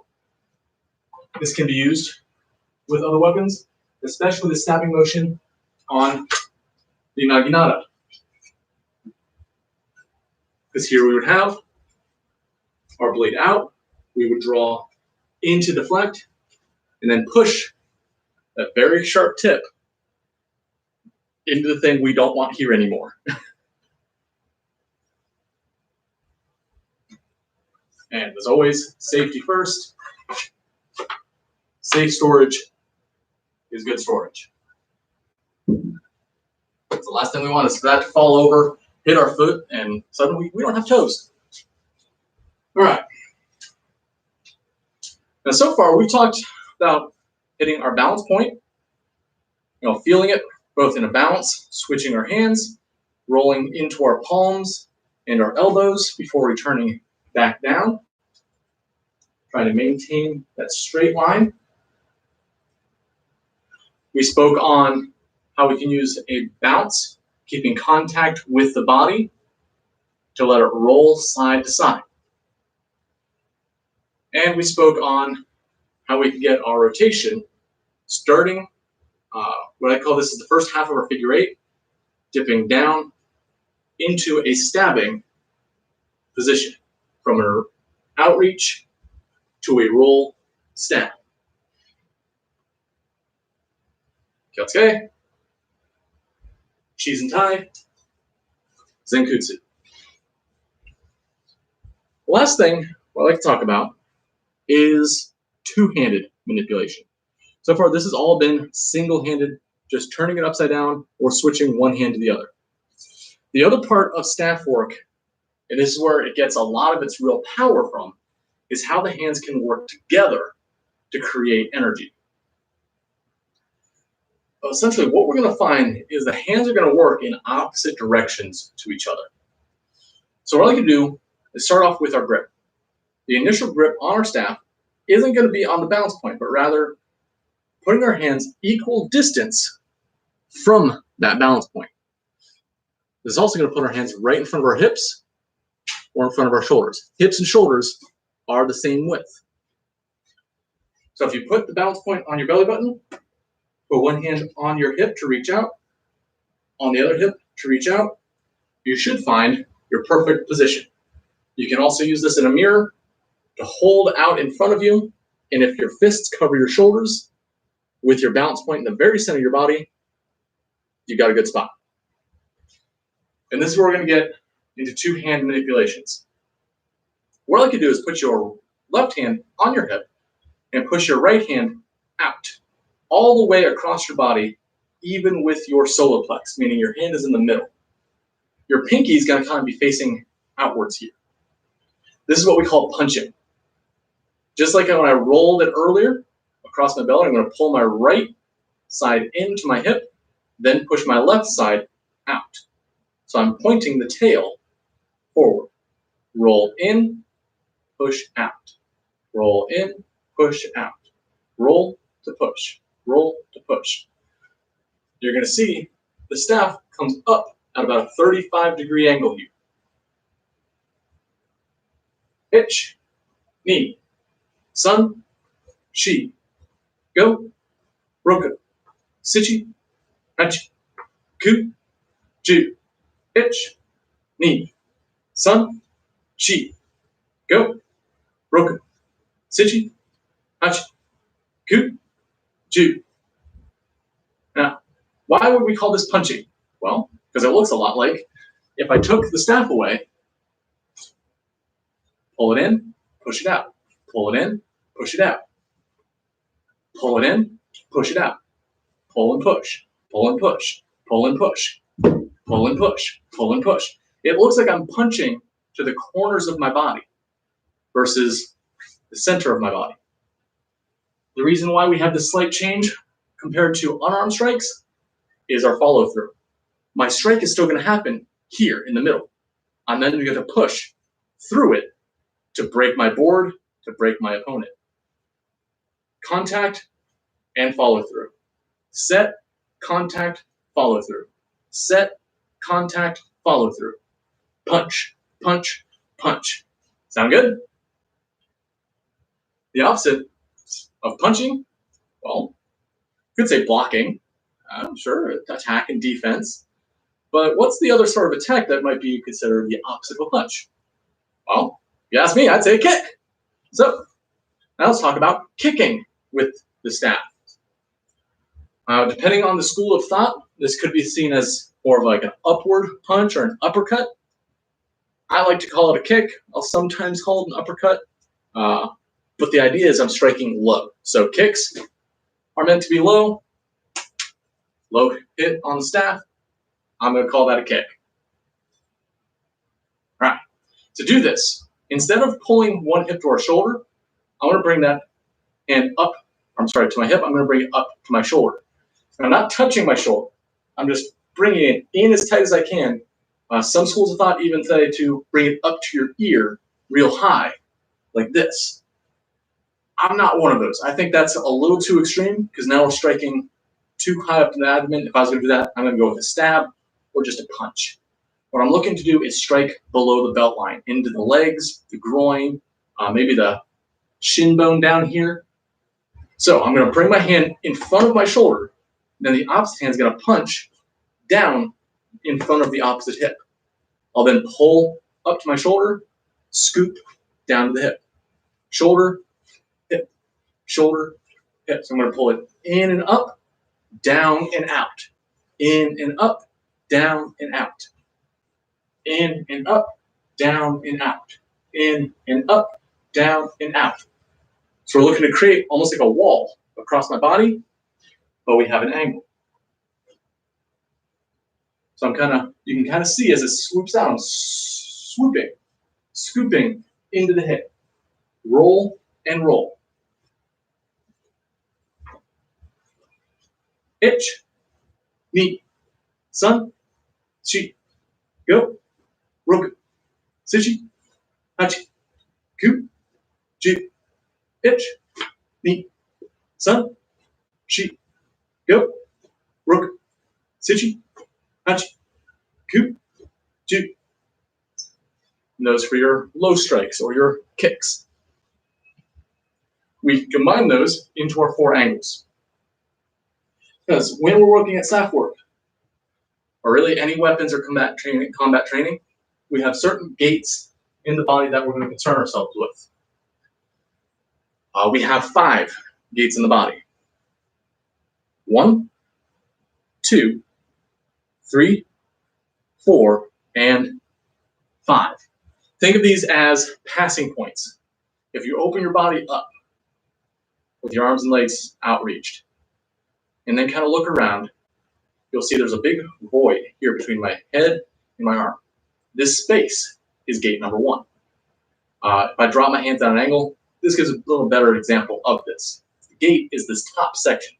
this can be used with other weapons, especially the stabbing motion on the naginata. Because here we would have our blade out, we would draw in to deflect, and then push that very sharp tip into the thing we don't want here anymore. And as always, safety first. Safe storage is good storage. The last thing we want is for that to fall over, hit our foot, and suddenly we don't have toes. All right. Now, so far, we've talked about hitting our balance point, feeling it both in a balance, switching our hands, rolling into our palms and our elbows before returning back down. Try to maintain that straight line. We spoke on how we can use a bounce, keeping contact with the body to let it roll side to side. And we spoke on how we can get our rotation starting, what I call this is the first half of our figure eight, dipping down into a stabbing position from an outreach to a roll stab. Kyotsuke, Shizentai, Zenkutsu. The last thing I'd like to talk about is two-handed manipulation. So far, this has all been single-handed, just turning it upside down or switching one hand to the other. The other part of staff work, and this is where it gets a lot of its real power from, is how the hands can work together to create energy. Essentially, what we're going to find is the hands are going to work in opposite directions to each other. So what I like to do is start off with our grip. The initial grip on our staff isn't going to be on the balance point, but rather putting our hands equal distance from that balance point. This is also going to put our hands right in front of our hips or in front of our shoulders. Hips and shoulders are the same width. So if you put the balance point on your belly button, put one hand on your hip to reach out, on the other hip to reach out, you should find your perfect position. You can also use this in a mirror to hold out in front of you, and if your fists cover your shoulders with your balance point in the very center of your body, you got a good spot. And this is where we're going to get into two-hand manipulations. What I like to do is put your left hand on your hip and push your right hand out, all the way across your body, even with your solar plex, meaning your hand is in the middle. Your pinky is going to kind of be facing outwards here. This is what we call punching. Just like when I rolled it earlier across my belly, I'm going to pull my right side into my hip, then push my left side out. So I'm pointing the tail forward. Roll in, push out. Roll in, push out. Roll to push. Roll to push. You're going to see the staff comes up at about a 35-degree angle here. Hitch, knee, sun, shi, go, roko, sichi, hachi, ku, ju. Hitch, knee, sun, shi, go, roko, sichi, hachi, ku, ju. Now, why would we call this punching? Well, because it looks a lot like if I took the staff away, pull it in, push it out, pull it in, push it out, pull it in, push it out, pull and push, pull and push, pull and push, pull and push, pull and push. It looks like I'm punching to the corners of my body versus the center of my body. The reason why we have this slight change compared to unarmed strikes is our follow through. My strike is still going to happen here in the middle. I'm then going to push through it to break my board, to break my opponent. Contact and follow through. Set, contact, follow through. Set, contact, follow through. Punch, punch, punch. Sound good? The opposite of punching, well, you could say blocking. Sure, attack and defense. But what's the other sort of attack that might be considered the opposite of a punch? Well, if you ask me, I'd say a kick. So now let's talk about kicking with the staff. Depending on the school of thought, this could be seen as more of like an upward punch or an uppercut. I like to call it a kick. I'll sometimes call it an uppercut. But the idea is I'm striking low. So kicks are meant to be low. Low hit on the staff. I'm going to call that a kick. All right. To do this, instead of pulling one hip to our shoulder, I want to bring that hand up. To my hip. I'm going to bring it up to my shoulder. I'm not touching my shoulder. I'm just bringing it in as tight as I can. Some schools of thought even say to bring it up to your ear real high, like this. I'm not one of those. I think that's a little too extreme because now we're striking too high up in the abdomen. If I was going to do that, I'm going to go with a stab or just a punch. What I'm looking to do is strike below the belt line, into the legs, the groin, maybe the shin bone down here. So I'm going to bring my hand in front of my shoulder. Then the opposite hand is going to punch down in front of the opposite hip. I'll then pull up to my shoulder, scoop down to the hip. Shoulder, hip, shoulder, hip. So I'm going to pull it in and up, down and out. In and up, down and out. In and up, down and out. In and up, down and out. So we're looking to create almost like a wall across my body, but we have an angle. So you can kind of see as it swoops out, I'm swooping, scooping into the hip. Roll and roll. Itch, knee, sun, chi, go, roku, sichi, hachi, ku, ji, itch, knee, sun, chi, go, roku, sichi, hachi, ku, ji. And those for your low strikes or your kicks. We combine those into our 4 angles. Because when we're working at staff work, or really any weapons or combat training, we have certain gaits in the body that we're going to concern ourselves with. We have 5 gaits in the body. 1, 2, 3, 4, and 5. Think of these as passing points. If you open your body up with your arms and legs outreached, and then kind of look around, you'll see there's a big void here between my head and my arm. This space is gate number 1. If I drop my hands at an angle, this gives a little better example of this. The gate is this top section.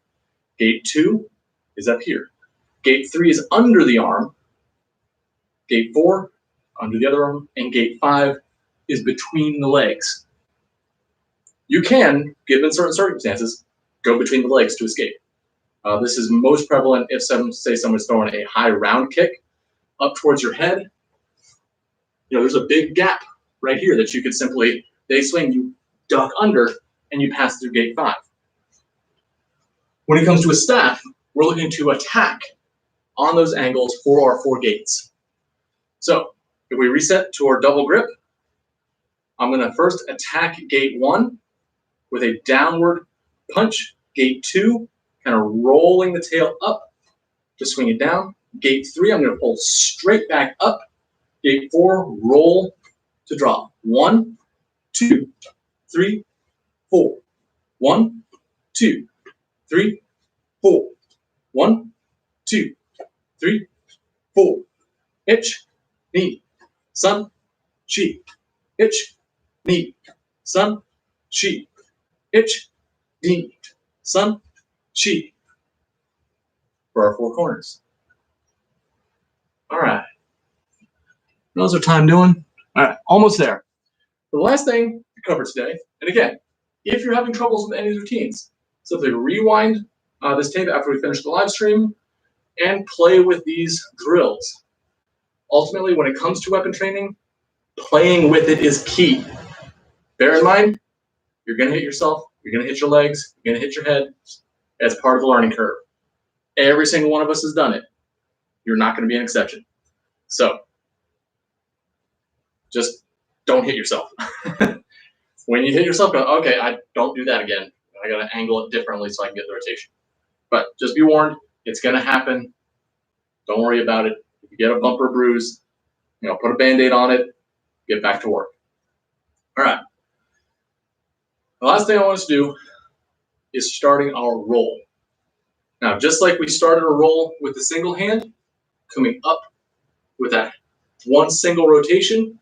Gate 2 is up here. Gate 3 is under the arm. Gate 4, under the other arm. And gate 5 is between the legs. You can, given certain circumstances, go between the legs to escape. This is most prevalent if someone's throwing a high round kick up towards your head. There's a big gap right here that you could simply, they swing, you duck under, and you pass through gate 5. When it comes to a staff, we're looking to attack on those angles for our 4 gates. So if we reset to our double grip, I'm going to first attack gate 1 with a downward punch. Gate 2, kind of rolling the tail up to swing it down. Gate 3, I'm going to pull straight back up. Gate 4, roll to drop. 1, 2, 3, 4. 1, 2, 3, 4. 1, 2, 3, 4. Itch, knee, sun, chi. Itch, knee, sun, sheep, itch, ding, sun, sheep for our four corners. All right. How's our time doing? All right, almost there. The last thing to cover today, and again, if you're having troubles with any of these routines, simply rewind this tape after we finish the live stream and play with these drills. Ultimately, when it comes to weapon training, playing with it is key. Bear in mind, you're going to hit yourself, you're going to hit your legs, you're going to hit your head as part of the learning curve. Every single one of us has done it. You're not going to be an exception. So, just don't hit yourself. When you hit yourself, go, okay, I don't do that again. I got to angle it differently so I can get the rotation. But just be warned, it's going to happen. Don't worry about it. If you get a bump or bruise, put a Band-Aid on it, get back to work. All right. The last thing I want us to do is starting our roll. Now, just like we started a roll with the single hand, coming up with that one single rotation,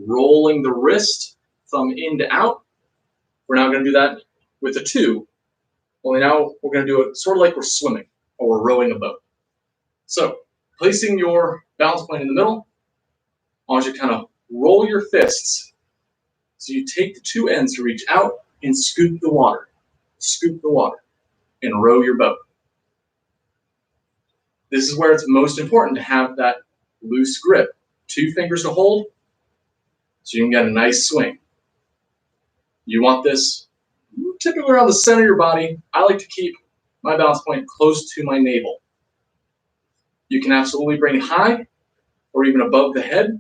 rolling the wrist, thumb in to out. We're now going to do that with the two, only now we're going to do it sort of like we're swimming or we're rowing a boat. So, placing your balance point in the middle, I want you to kind of roll your fists. So you take the two ends to reach out and scoop the water, and row your boat. This is where it's most important to have that loose grip. 2 fingers to hold, so you can get a nice swing. You want this typically around the center of your body. I like to keep my balance point close to my navel. You can absolutely bring it high or even above the head,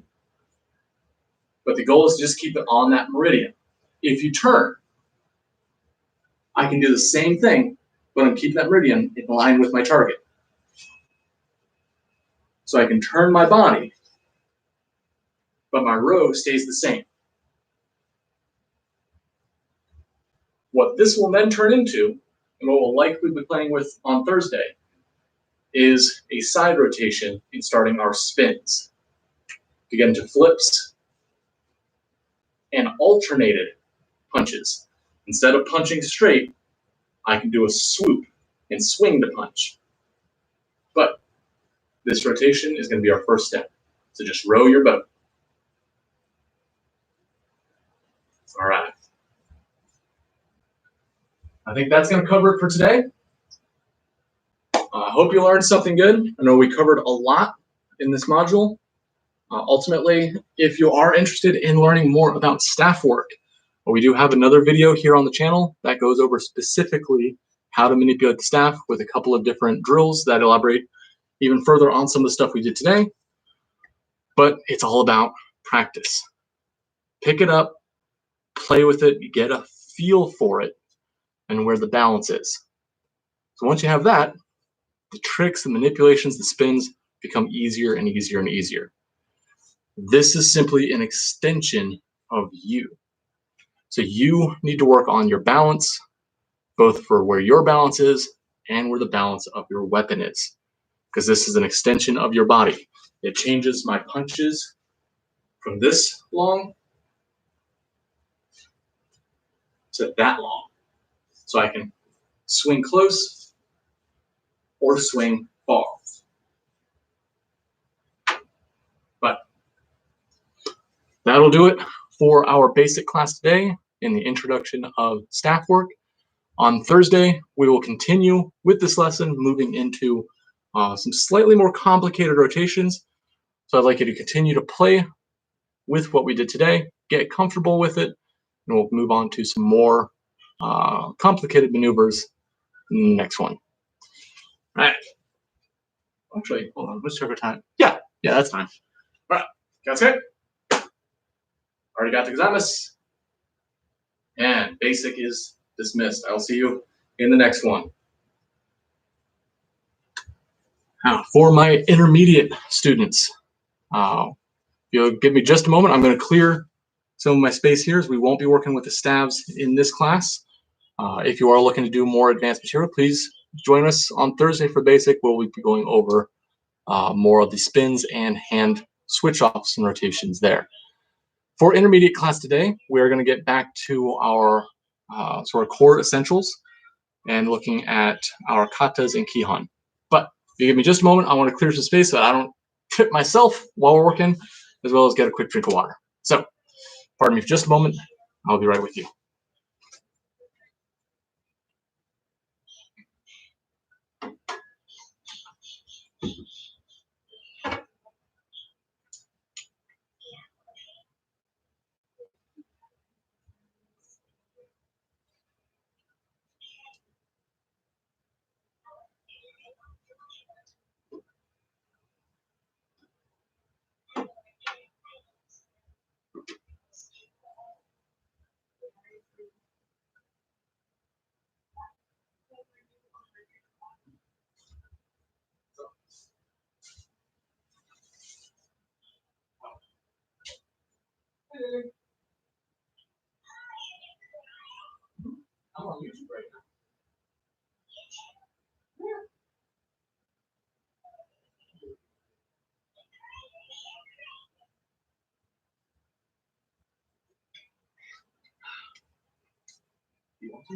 but the goal is to just keep it on that meridian. If you turn, I can do the same thing, but I'm keeping that meridian in line with my target. So I can turn my body, but my row stays the same. What this will then turn into, and what we'll likely be playing with on Thursday, is a side rotation in starting our spins. To get into flips and alternated punches. Instead of punching straight, I can do a swoop and swing to punch. But this rotation is going to be our first step. So just row your boat. All right. I think that's going to cover it for today. I hope you learned something good. I know we covered a lot in this module. Ultimately, if you are interested in learning more about staff work, we do have another video here on the channel that goes over specifically how to manipulate the staff with a couple of different drills that elaborate even further on some of the stuff we did today. But it's all about practice. Pick it up, play with it, get a feel for it, and where the balance is. So once you have that, the tricks, the manipulations, the spins become easier and easier and easier. This is simply an extension of you. So you need to work on your balance, both for where your balance is and where the balance of your weapon is, because this is an extension of your body. It changes my punches from this long to that long. So I can swing close or swing far. But that'll do it for our basic class today in the introduction of staff work. On Thursday, we will continue with this lesson, moving into some slightly more complicated rotations. So I'd like you to continue to play with what we did today, get comfortable with it, and we'll move on to some more complicated maneuvers in the next one. All right. Actually, hold on. Let's check our time. Yeah, that's fine. All right. That's it. Already got the examus. And basic is dismissed. I'll see you in the next one. Now, for my intermediate students, you'll give me just a moment. I'm going to clear some of my space here, as we won't be working with the staves in this class. If you are looking to do more advanced material, please join us on Thursday for basic, where we'll be going over more of the spins and hand switch-offs and rotations there. For intermediate class today, we're going to get back to our sort of core essentials and looking at our katas and kihon. But if you give me just a moment, I want to clear some space so that I don't trip myself while we're working, as well as get a quick drink of water. So, pardon me for just a moment. I'll be right with you. I'm on YouTube right now. You want to?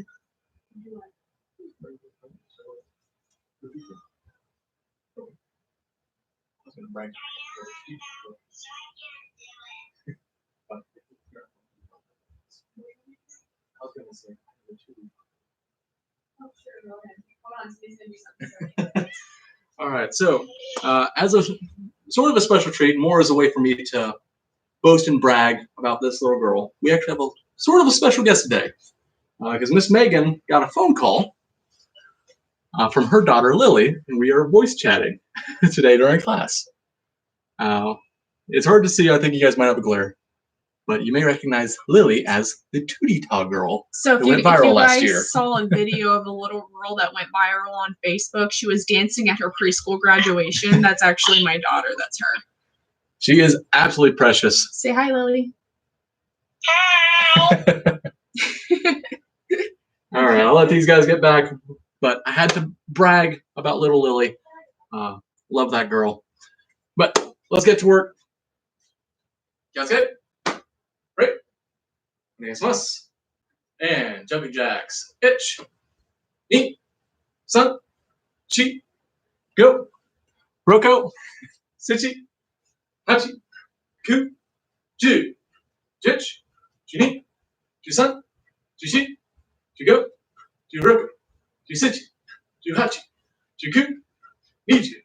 I was going to brag. I was going to say. All right, so as a sort of a special treat, more as a way for me to boast and brag about this little girl, we actually have a sort of a special guest today, because Miss Megan got a phone call from her daughter Lily, and we are voice chatting today during class. It's hard to see. I think you guys might have a glare, but you may recognize Lily as the Tootie Tog girl. So that went viral last year. If you guys saw a video of a little girl that went viral on Facebook, she was dancing at her preschool graduation. That's actually my daughter. That's her. She is absolutely precious. Say hi, Lily. All right, I'll let these guys get back, but I had to brag about little Lily. Love that girl. But let's get to work. Guys, good? Right? Onegaishimasu. And jumping jacks. Itch. Ni. San. Chi. Go. Roko. Sichi. Hachi. Ku. Ju. Jich. Juni. Jusan. Jushi. Jugo. Juroku. Jusichi. Juhachi. Juku. Niju.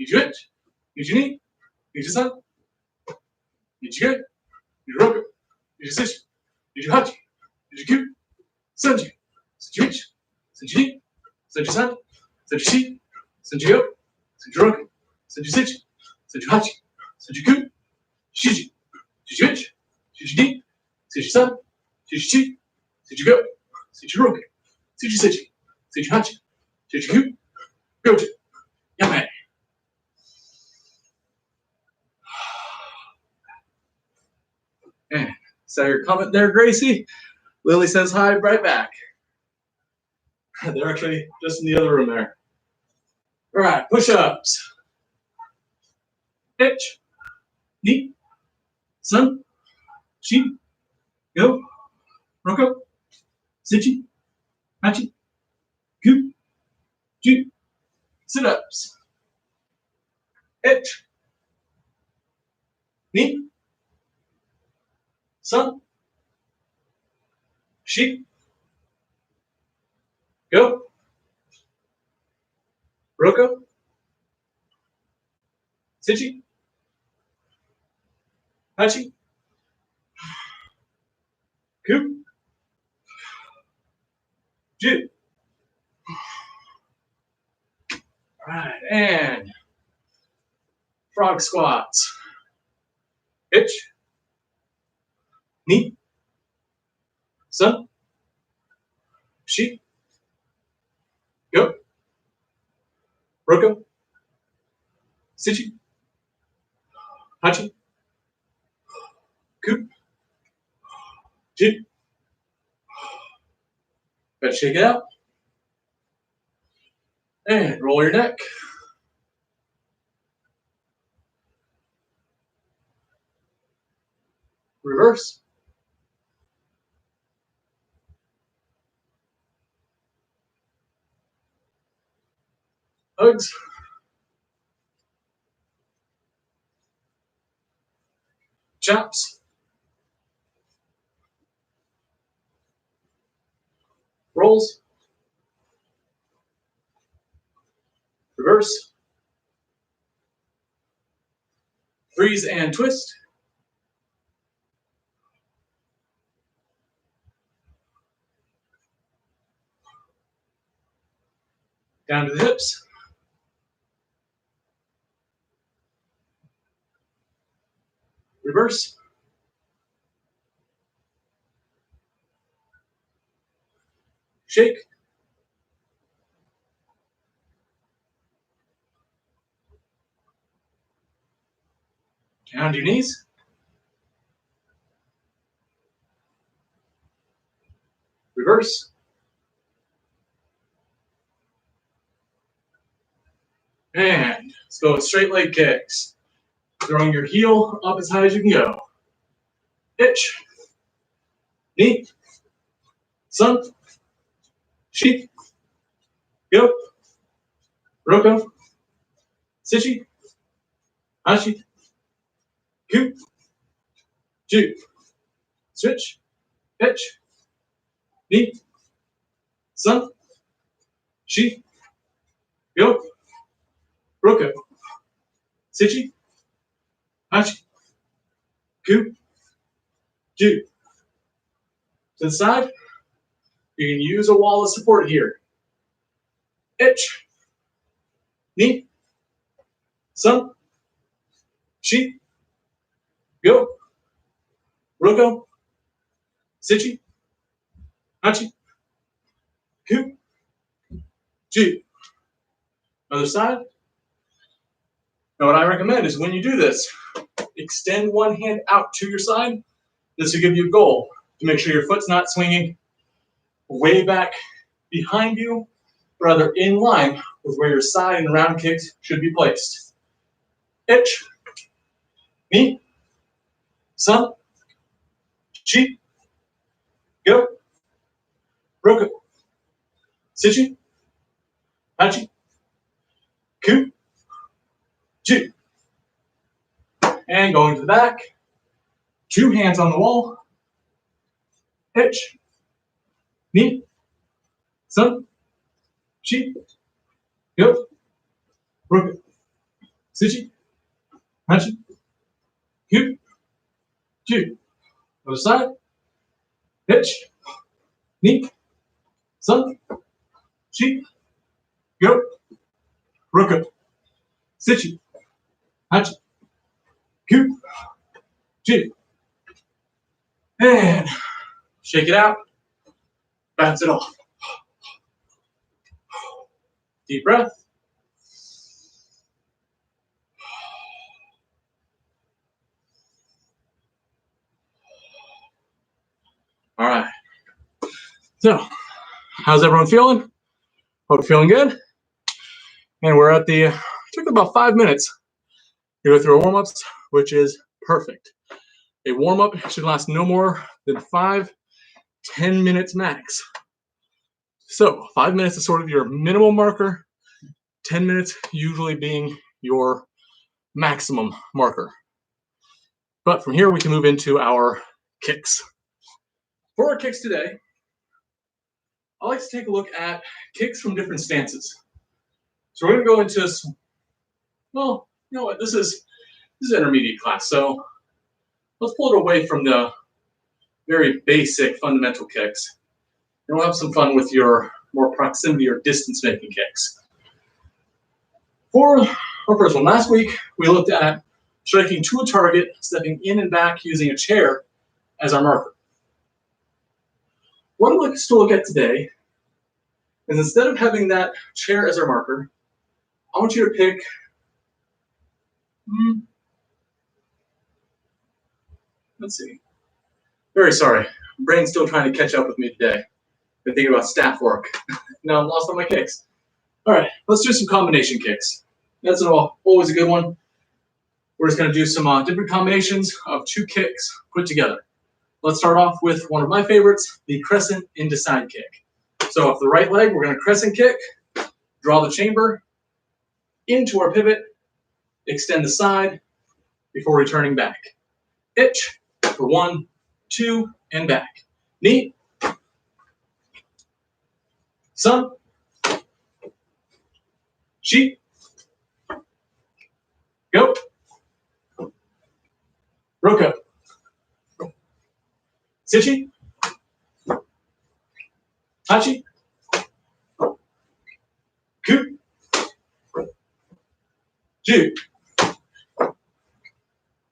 Nijuichi. Nijuni. Nijusan. Nijugo. Nijuroku. Nijusichi. Nijuhachi. Nijuku. Sanju. Sanjuichi. Sanjuni. Sanjusan. Sanjushi. Sanjugo. Sanjuroku. Sanjusichi. Sanjuhachi. Sanjuku. Shiji. Jujuichi. Jujuni. Sujusan. Jujuchi. Sujugo. Sujuroku. Sujusichi. Sujuhachi. Sujuku. Goju. Yame. Saw your comment there, Gracie. Lily says hi right back. They're actually just in the other room there. All right, push-ups. Itch. Ni. San. Shi. Go. Roko. Sichi. Hachi. Ku. Ju. Sit-ups. Itch. Ni. San. Shi. Go. Roko. Sichi. Hachi. Ku. Ju. All right, and frog squats. Itch. Ni. San. Shi. Go. Roko. Sichi. Hachi. Ku. Ju. Better shake it out. And roll your neck. Reverse. reverse, hugs, chops, rolls, reverse, freeze and twist, down to the hips, reverse, shake, down to your knees, reverse, and let's go with straight leg kicks. Throwing your heel up as high as you can go. Hitch, knee, sun, sheep, go, roko, sichi, hachi, ku, ju, switch, hitch, knee, sun, sheep, go, roko, sichi, hachi, ku, ju. To the side, you can use a wall of support here. Hitch, knee, sun, sheep, go, roko, sichi, hachi, ku, ju. Other side. Now what I recommend is when you do this, extend one hand out to your side. This will give you a goal to make sure your foot's not swinging way back behind you, rather in line with where your side and round kicks should be placed. Hitch, knee, sun, sheep, go, roko, sichi, hachi, ku, ju. And going to the back, two hands on the wall, hitch, knee, sun, sheep, go, roko, sichi, hachi, ku, ju. Other side, hitch, knee, sun, sheep, go, roko, sichi, hachi, ku, ju. And shake it out, bounce it off. Deep breath. All right. So, how's everyone feeling? Hope you're feeling good. And we're at the, took about 5 minutes to go through our warm-ups, which is perfect. A warm-up should last no more than 5-10 minutes max. So 5 minutes is sort of your minimal marker, 10 minutes usually being your maximum marker. But from here, we can move into our kicks. For our kicks today, I like to take a look at kicks from different stances. So we're going to go into, well, you know what, this is intermediate class, so let's pull it away from the very basic fundamental kicks. And we'll have some fun with your more proximity or distance making kicks. For our first one, last week we looked at striking to a target, stepping in and back using a chair as our marker. What I'd like us to look at today is instead of having that chair as our marker, I want you to pick let's see. Very sorry. Brain's still trying to catch up with me today. Been thinking about staff work. Now I'm lost on my kicks. All right, let's do some combination kicks. That's always a good one. We're just going to do some different combinations of 2 kicks put together. Let's start off with one of my favorites, the crescent into side kick. So off the right leg, we're going to crescent kick, draw the chamber into our pivot, extend the side before returning back. Itch for 1, 2, and back. Knee. Sun. Sheep. Go. Roko. Sichi. Hachi. Ku. Ju.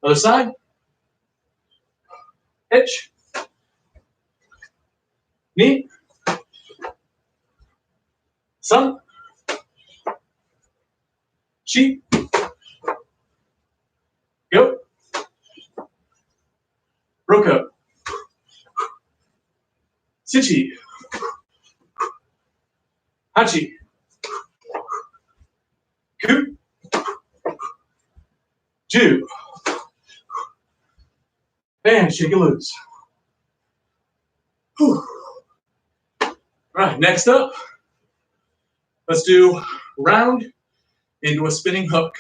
Other side. Hitch. Knee. Sun. Sheep. Go. Roko. Sichi. Hachi. Ku. Ju. And shake it loose. Whew. All right, next up, let's do round into a spinning hook.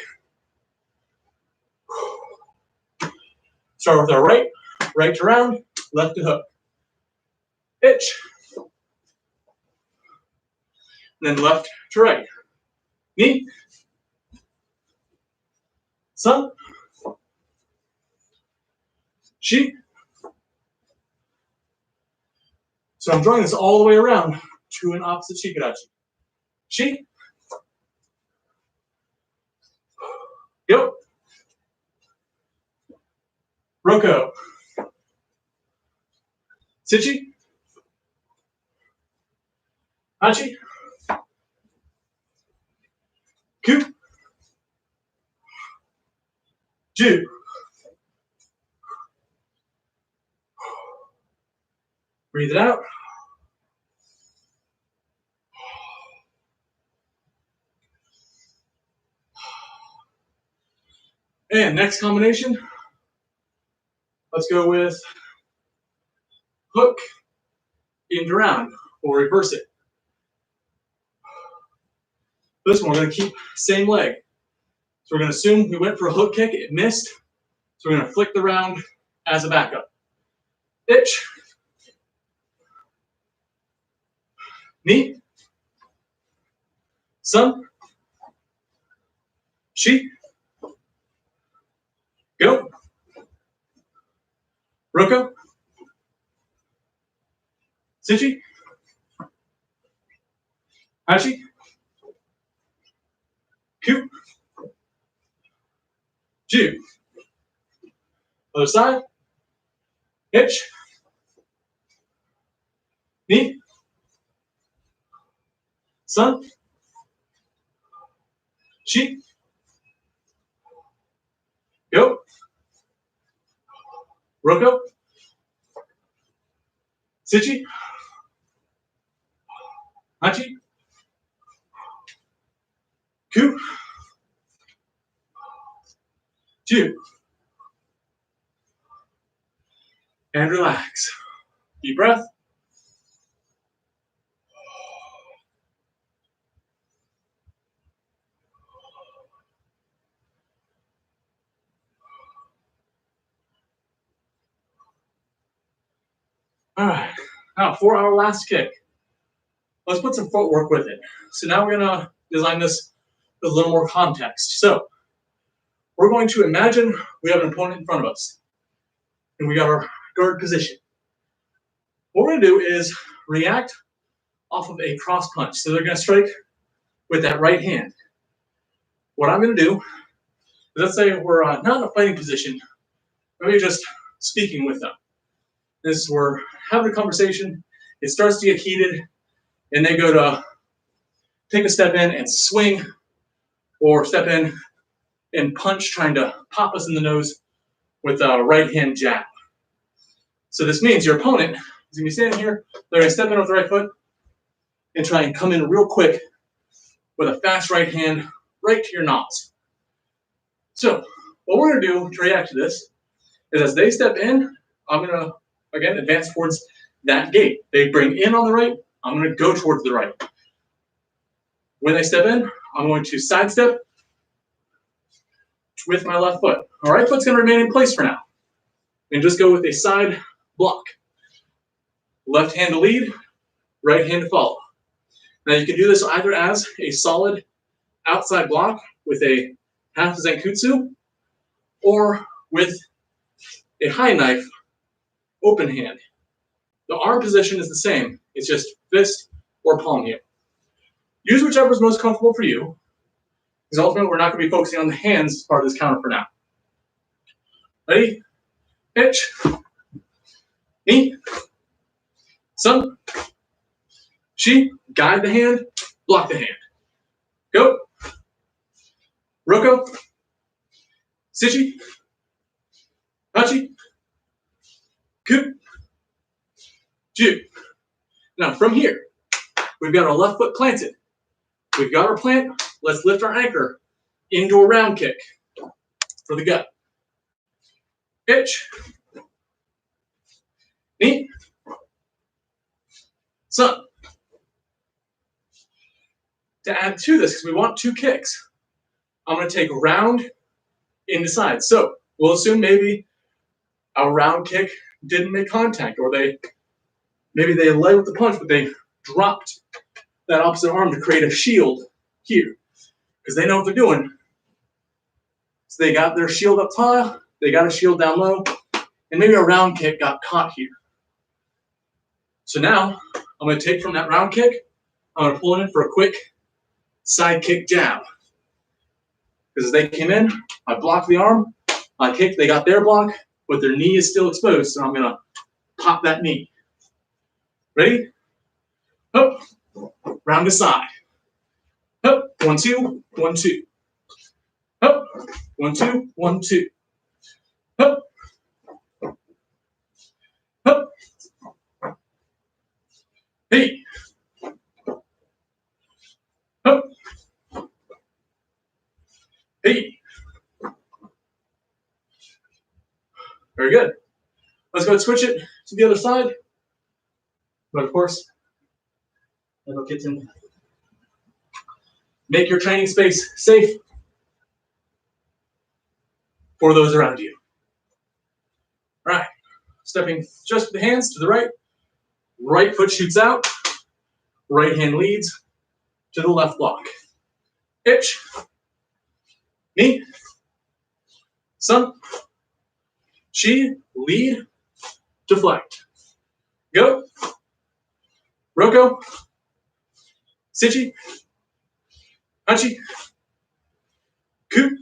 Start with our right, right to round, left to hook. Itch. And then left to right. Knee. Sun. Sheep. So I'm drawing this all the way around to an opposite shikarachi. Sheep. Go. Roko. Sichi. Hachi. Ku. Ju. Breathe it out. And next combination, let's go with hook into round, or reverse it. This one, we're going to keep same leg. So we're going to assume we went for a hook kick, it missed. So we're going to flick the round as a backup. Itch. Knee. Sun. Sheep. Go. Roko. Sichi. Hachi. Ku. Ju. Other side. Hitch. Knee. Sun. Sheep. Go. Roko. Sichi. Hachi. Ku. Ju. And relax. Deep breath. All right, now for our last kick, let's put some footwork with it. So now we're gonna design this with a little more context. So we're going to imagine we have an opponent in front of us and we got our guard position. What we're gonna do is react off of a cross punch. So they're gonna strike with that right hand. What I'm gonna do is, let's say we're not in a fighting position, maybe just speaking with them. This is we're having a conversation, it starts to get heated, and they go to take a step in and swing, or step in and punch, trying to pop us in the nose with a right hand jab. So this means your opponent is gonna be standing here, they're gonna step in with the right foot and try and come in real quick with a fast right hand right to your nods. So what we're gonna do to react to this is, as they step in, I'm gonna again, advance towards that gate. They bring in on the right, I'm going to go towards the right. When they step in, I'm going to sidestep with my left foot. My right foot's going to remain in place for now. And just go with a side block. Left hand to lead, right hand to follow. Now you can do this either as a solid outside block with a half Zenkutsu, or with a high knife open hand. The arm position is the same, it's just fist or palm here. Use whichever is most comfortable for you, because ultimately we're not going to be focusing on the hands as part of this counter for now. Ready? Pitch. Knee. Sun. Shi. Guide the hand. Block the hand. Go. Roko. Sichi. Hachi. Ku. Ju. Now from here, we've got our left foot planted. We've got our plant. Let's lift our anchor into a round kick for the gut. Pitch. Knee. Sun. To add to this, because we want 2 kicks, I'm going to take round into side. So we'll assume maybe our round kick didn't make contact, or maybe they led with the punch, but they dropped that opposite arm to create a shield here, because they know what they're doing. So they got their shield up high, they got a shield down low, and maybe a round kick got caught here. So now I'm going to take from that round kick, I'm going to pull it in for a quick side kick jab. Because as they came in, I blocked the arm, I kicked, they got their block, but their knee is still exposed, so I'm going to pop that knee. Ready? Up, round to side. Up, 1, 2, 1, 2. Up, 1, 2, 1, 2. Up, up. Hey. Up. Hey. Very good. Let's go and switch it to the other side. But of course, that'll get in. Make your training space safe for those around you. All right, stepping just with the hands to the right. Right foot shoots out. Right hand leads to the left block. Itch. Knee. Sun. Shi. Lead. Deflect. Go. Roko. Sichi. Hachi. Ku.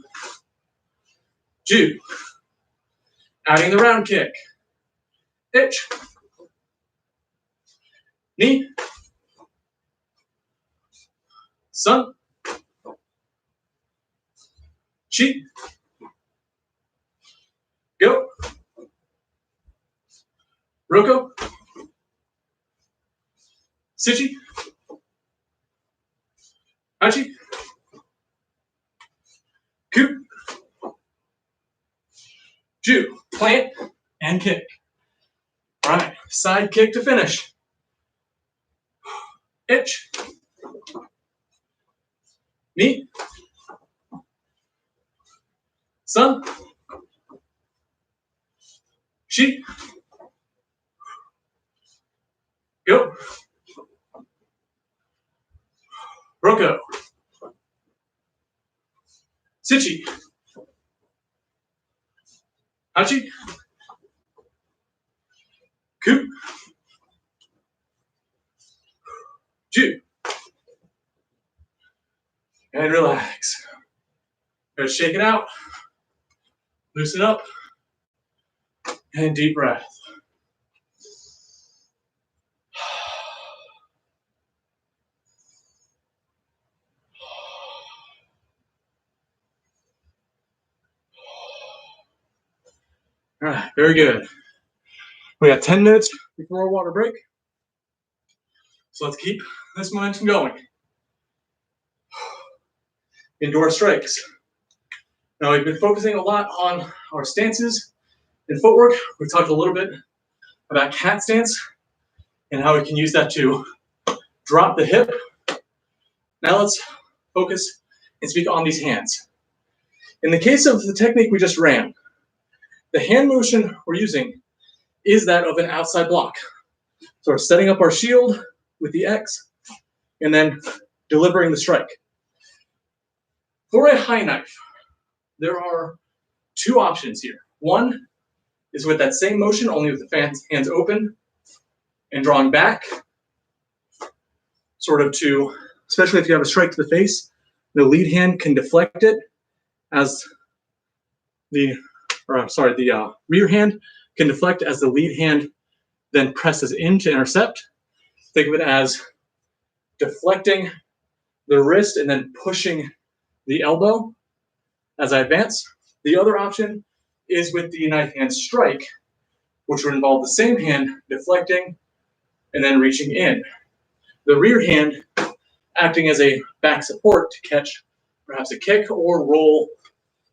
Ju. Adding the round kick. Itch. Knee. Sun. Chi. Go. Roko. Sichi. Hachi. Ku. Ju. Plant and kick. All right, side kick to finish. Itch. Knee. Sun. Shi. Go. Roko. Sichi. Hachi. Ku. Ju. And relax. Go shake it out. Loosen up. And deep breath. All right, very good. We got 10 minutes before our water break. So let's keep this momentum going. Indoor strikes. Now we've been focusing a lot on our stances and footwork. We talked a little bit about cat stance and how we can use that to drop the hip. Now let's focus and speak on these hands. In the case of the technique we just ran, the hand motion we're using is that of an outside block. So we're setting up our shield with the X and then delivering the strike. For a high knife, there are two options here. One is with that same motion, only with the hands open and drawing back, sort of to, especially if you have a strike to the face, the lead hand can deflect it as the rear hand can deflect as the lead hand then presses in to intercept. Think of it as deflecting the wrist and then pushing the elbow as I advance. The other option is with the knife hand strike, which would involve the same hand deflecting and then reaching in. The rear hand acting as a back support to catch perhaps a kick or roll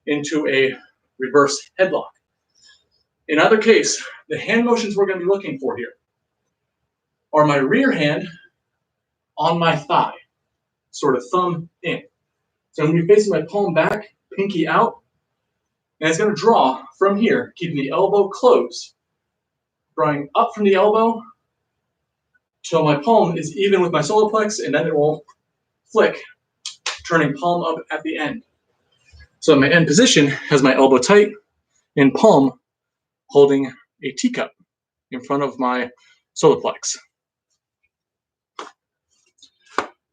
into a reverse headlock. In either case, the hand motions we're going to be looking for here are my rear hand on my thigh, sort of thumb in. So I'm going to be facing my palm back, pinky out, and it's going to draw from here, keeping the elbow closed, drawing up from the elbow till my palm is even with my solar plex, and then it will flick, turning palm up at the end. So my end position has my elbow tight and palm holding a teacup in front of my solar plex.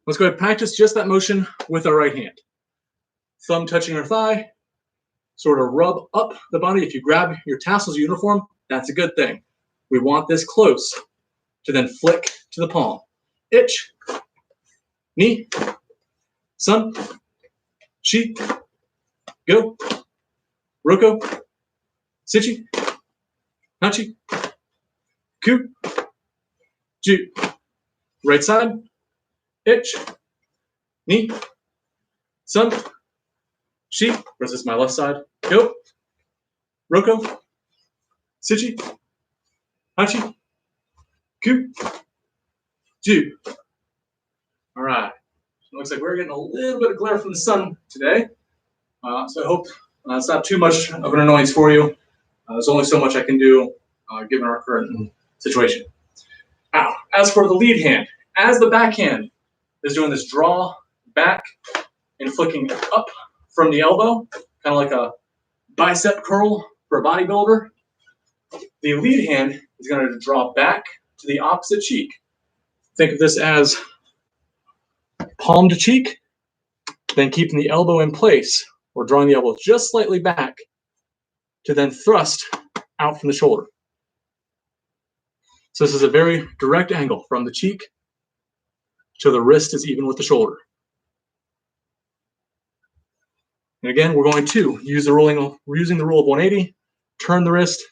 Let's go ahead and practice just that motion with our right hand. Thumb touching our thigh, sort of rub up the body. If you grab your tassels uniform, that's a good thing. We want this close to then flick to the palm. Itch, knee, sun, shi, go, roko, sichi, hachi, ku, ju. Right side, itch, knee, sun, shi, versus my left side, go, roko, sichi, hachi, ku, ju. All right. It looks like we're getting a little bit of glare from the sun today. So I hope it's not too much of an annoyance for you. There's only so much I can do given our current situation. Now, as for the lead hand, as the backhand is doing this draw back and flicking up from the elbow, kind of like a bicep curl for a bodybuilder, the lead hand is going to draw back to the opposite cheek. Think of this as palm to cheek, then keeping the elbow in place or drawing the elbow just slightly back to then thrust out from the shoulder. So this is a very direct angle from the cheek to the wrist is even with the shoulder. And again, we're going to use the ruling, we're using the rule of 180, turn the wrist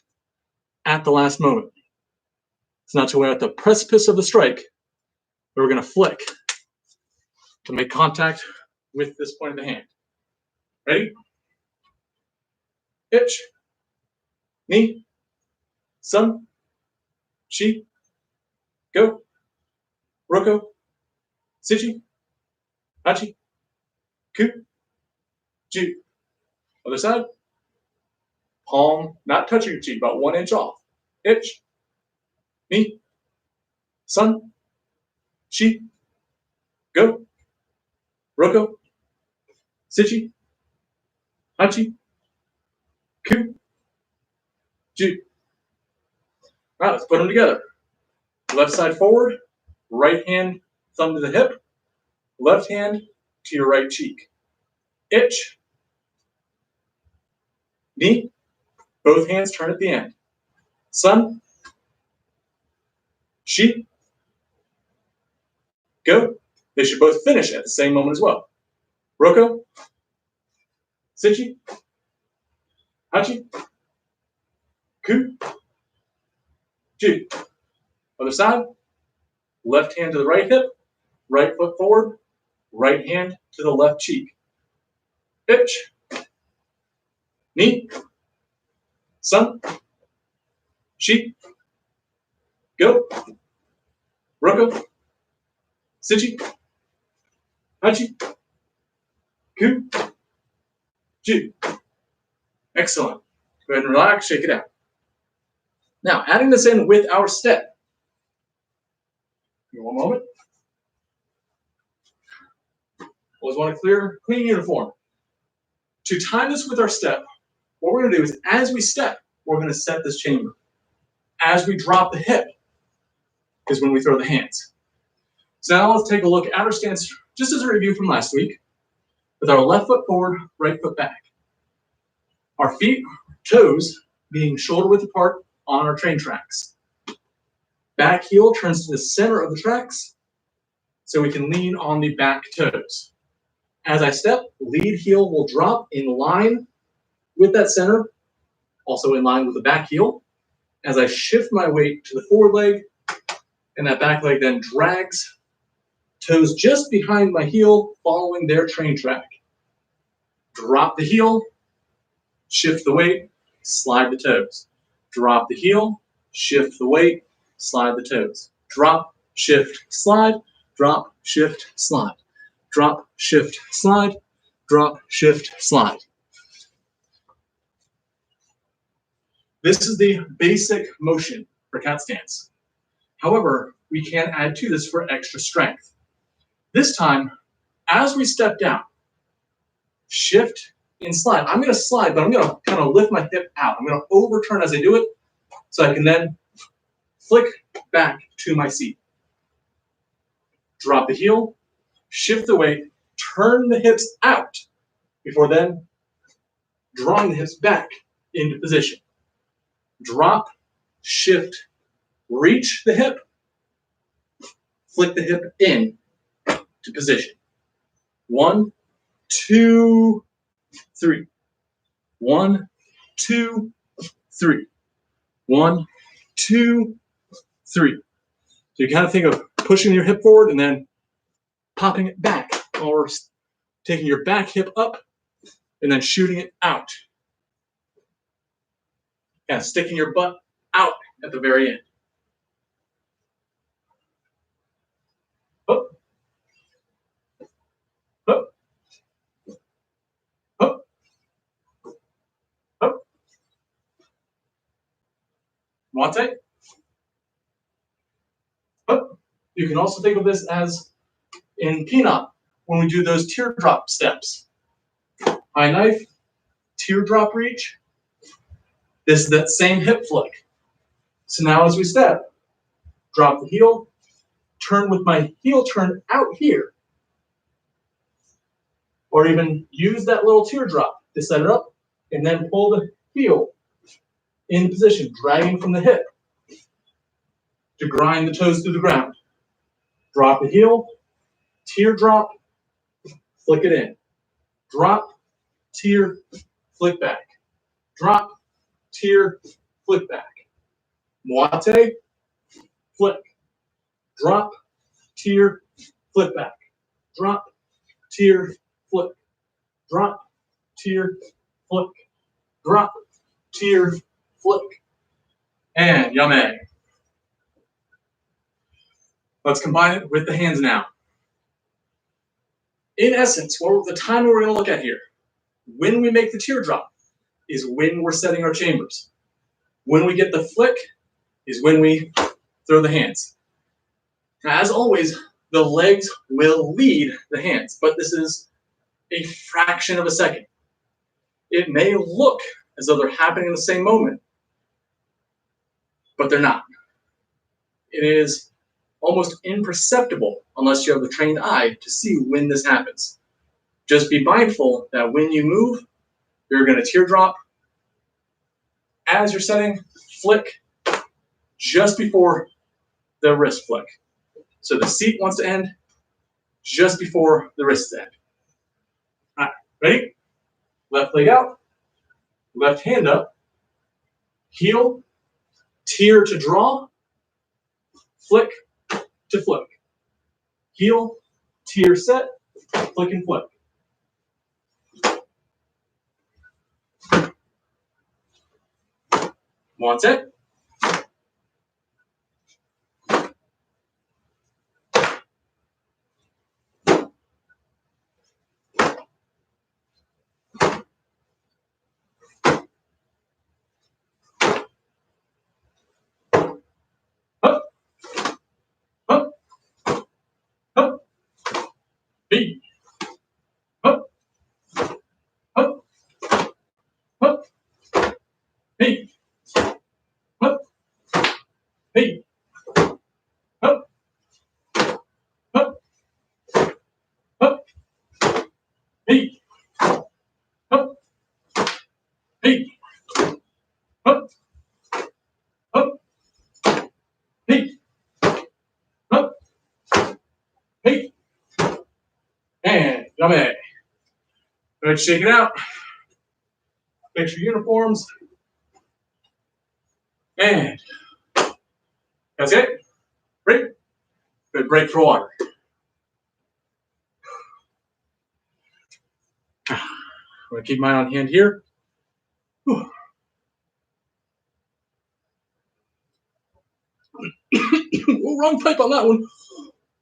at the last moment. It's not till we're at the precipice of the strike that we're going to flick to make contact with this point of the hand. Ready? Itch, knee, sun, shi, go, roko, sichi, hachi, ku, ju. Other side. Palm not touching your cheek, about 1 inch off. Itch, knee, sun, shi, go, roko, sichi, hachi, ku, ju. All right, let's put them together. Left side forward, right hand thumb to the hip, left hand to your right cheek. Itch, knee, both hands turn at the end. Sun, shi, go. They should both finish at the same moment as well. Roko, sichi, hachi, ku, ju. Other side, left hand to the right hip, right foot forward, right hand to the left cheek. Itch, knee, sun, shi, Go. Roko. Sichi. Hachi. Ku. Ju. Excellent. Go ahead and relax, shake it out. Now, adding this in with our step. Give me one moment. Always want a clean uniform. To time this with our step, what we're going to do is as we step, we're going to set this chamber. As we drop the hip is when we throw the hands. So now let's take a look at our stance, just as a review from last week, with our left foot forward, right foot back. Our feet, toes, being shoulder width apart on our train tracks. Back heel turns to the center of the tracks, so we can lean on the back toes. As I step, lead heel will drop in line with that center, also in line with the back heel. As I shift my weight to the forward leg, and that back leg then drags, toes just behind my heel, following their train track. Drop the heel, shift the weight, slide the toes. Drop the heel, shift the weight, slide the toes. Drop, shift, slide, drop, shift, slide. Drop, shift, slide, drop, shift, slide. This is the basic motion for cat stance. However, we can add to this for extra strength. This time, as we step down, shift and slide. I'm going to slide, but I'm going to kind of lift my hip out. I'm going to overturn as I do it, so I can then flick back to my seat. Drop the heel, shift the weight, turn the hips out, before then drawing the hips back into position. Drop, shift, reach the hip, flick the hip in to position. 1, 2, 3. 1, 2, 3. 1, 2, 3. So you kind of think of pushing your hip forward and then popping it back, or taking your back hip up and then shooting it out. And sticking your butt out at the very end. Up. Up. Up. Up. Wante. Up. You can also think of this as in Peanut, when we do those teardrop steps. High knife, teardrop reach. This is that same hip flick. So now as we step, drop the heel, turn with my heel turned out here. Or even use that little teardrop to set it up, and then pull the heel in position, dragging from the hip to grind the toes to the ground. Drop the heel, teardrop, flick it in. Drop, tear, flick back. Drop, tear, flick back. Moite, flick. Drop, tear, flick back. Drop, tear, flick. Drop, tear, flick. Drop, tear, flick. And yummy. Let's combine it with the hands now. In essence, what the time we're going to look at here, when we make the teardrop, is when we're setting our chambers. When we get the flick is when we throw the hands. Now, as always, the legs will lead the hands, but this is a fraction of a second. It may look as though they're happening in the same moment, but they're not. It is almost imperceptible unless you have the trained eye to see when this happens. Just be mindful that when you move, you're going to teardrop. As you're setting, flick just before the wrist flick. So the seat wants to end just before the wrists end. All right, ready? Left leg out, left hand up, heel, tear to draw, flick to flick. Heel, tear set, flick and flick. One set. Hey. Up. Hey. Up. Up. Hey. Up. Hey. And yummy. Go ahead, shake it out. Fix your uniforms. And that's it. Break. Good break for water. I'm going to keep mine on hand here. Whew. Oh, wrong pipe on that one.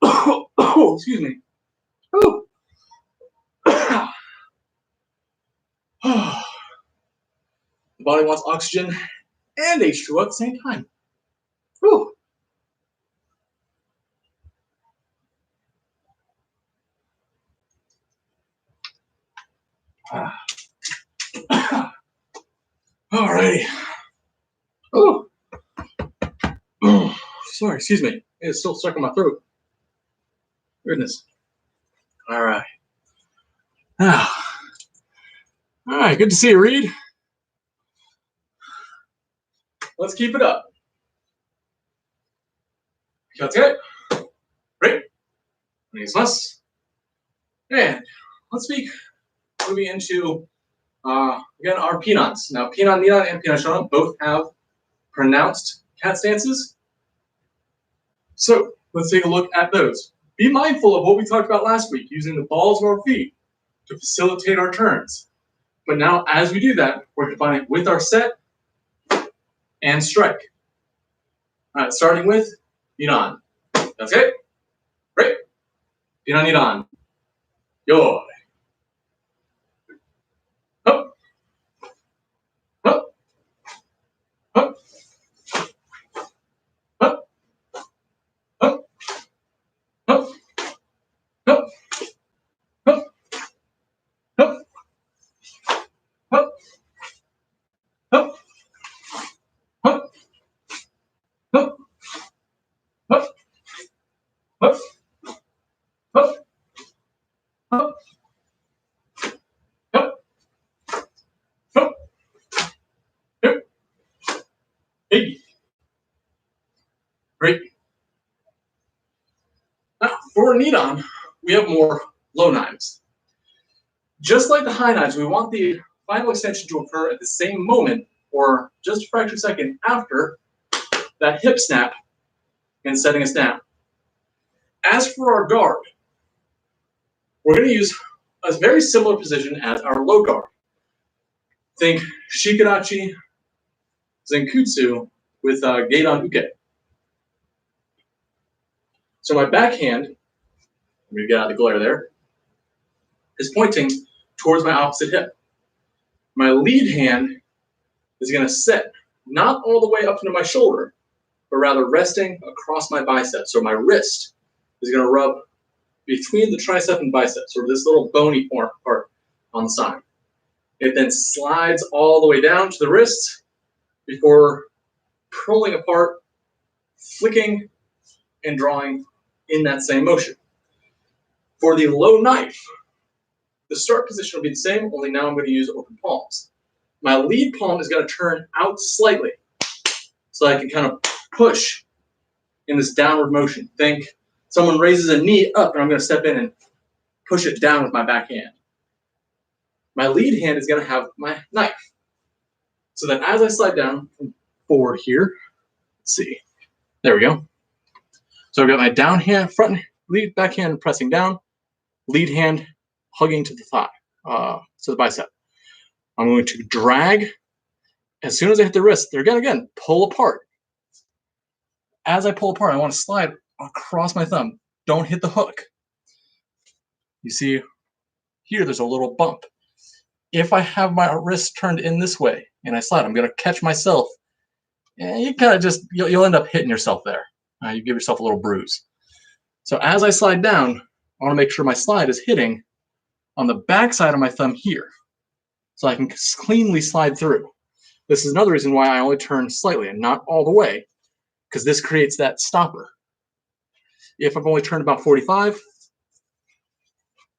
Oh, excuse me. Oh. The body wants oxygen and H2O at the same time. Whew. All righty. Oh. Oh, sorry, excuse me. It's still stuck in my throat. Goodness. All right. All right, good to see you, Reed. Let's keep it up. That's it. Great. Thanks, less. And let's be moving into again our penons. Now, penon nidon and penon shonon both have pronounced cat stances. So let's take a look at those. Be mindful of what we talked about last week, using the balls of our feet to facilitate our turns. But now, as we do that, we're combining with our set and strike. All right, starting with nidon. That's it. Great. Penon nidon. Yo. Up. Up. Up. Up. Up. Up. Up. Up. Up. Up. Up. Up. Up. Up. Up. Up. Up. Up. Up. Yep. Hey. Great. Now, for nidon, we have more low knives. Just like the high knives, we want the final extension to occur at the same moment or just a fraction second after that hip snap and setting us down. As for our guard, we're going to use a very similar position as our low guard. Think Shikadachi Zenkutsu with Gedan Uke. So my backhand, let me get out of the glare there, is pointing towards my opposite hip. My lead hand is going to set not all the way up into my shoulder, but rather resting across my bicep. So my wrist is going to rub between the tricep and bicep, sort of this little bony part on the side. It then slides all the way down to the wrist before pulling apart, flicking, and drawing in that same motion. For the low knife, the start position will be the same, only now I'm going to use open palms. My lead palm is going to turn out slightly so I can kind of push in this downward motion. Think someone raises a knee up and I'm going to step in and push it down with my back hand. My lead hand is going to have my knife. So that as I slide down forward here, let's see, there we go. So I've got my down hand, front lead, back hand pressing down, lead hand hugging to the thigh, to the bicep. I'm going to drag. As soon as I hit the wrist, they're going to, again, pull apart. As I pull apart, I want to slide across my thumb. Don't hit the hook. You see here, there's a little bump. If I have my wrist turned in this way and I slide, I'm going to catch myself. And you kind of just, you'll end up hitting yourself there. You give yourself a little bruise. So as I slide down, I want to make sure my slide is hitting on the back side of my thumb here, so I can cleanly slide through. This is another reason why I only turn slightly and not all the way, because this creates that stopper. If I've only turned about 45,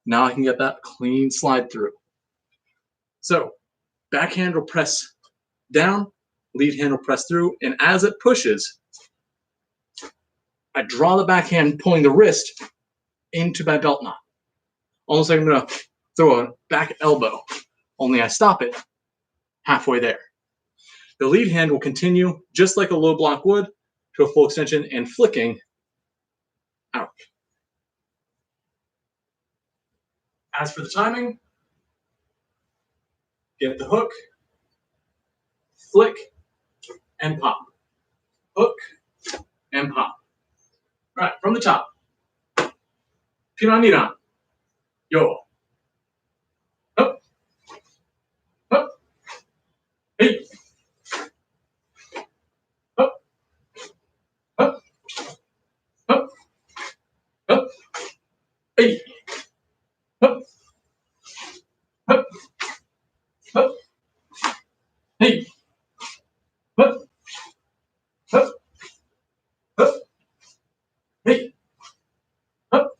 Now I can get that clean slide through. So backhand will press down, lead hand will press through, and as it pushes, I draw the backhand, pulling the wrist into my belt knot. Almost like I'm gonna throw a back elbow, only I stop it halfway there. The lead hand will continue just like a low block would to a full extension and flicking out. As for the timing, get the hook, flick, and pop. Hook, and pop. All right, from the top. Pinan Niran. Yo. Up. Up. Hey. Up. Up. Up. Up. Hey. Up. Up. Up. Hey. Up. Up. Up. Hey. Up.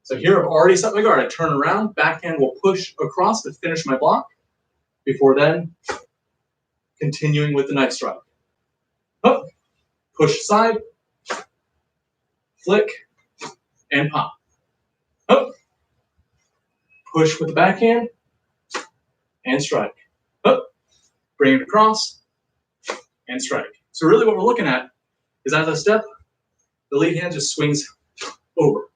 So here I've already set my guard. I turn around, backhand will push across to finish my block, before then continuing with the knife strike. Up, push aside, flick, and pop. Up, push with the backhand, and strike. Up, bring it across, and strike. So really what we're looking at is as I step, the lead hand just swings over.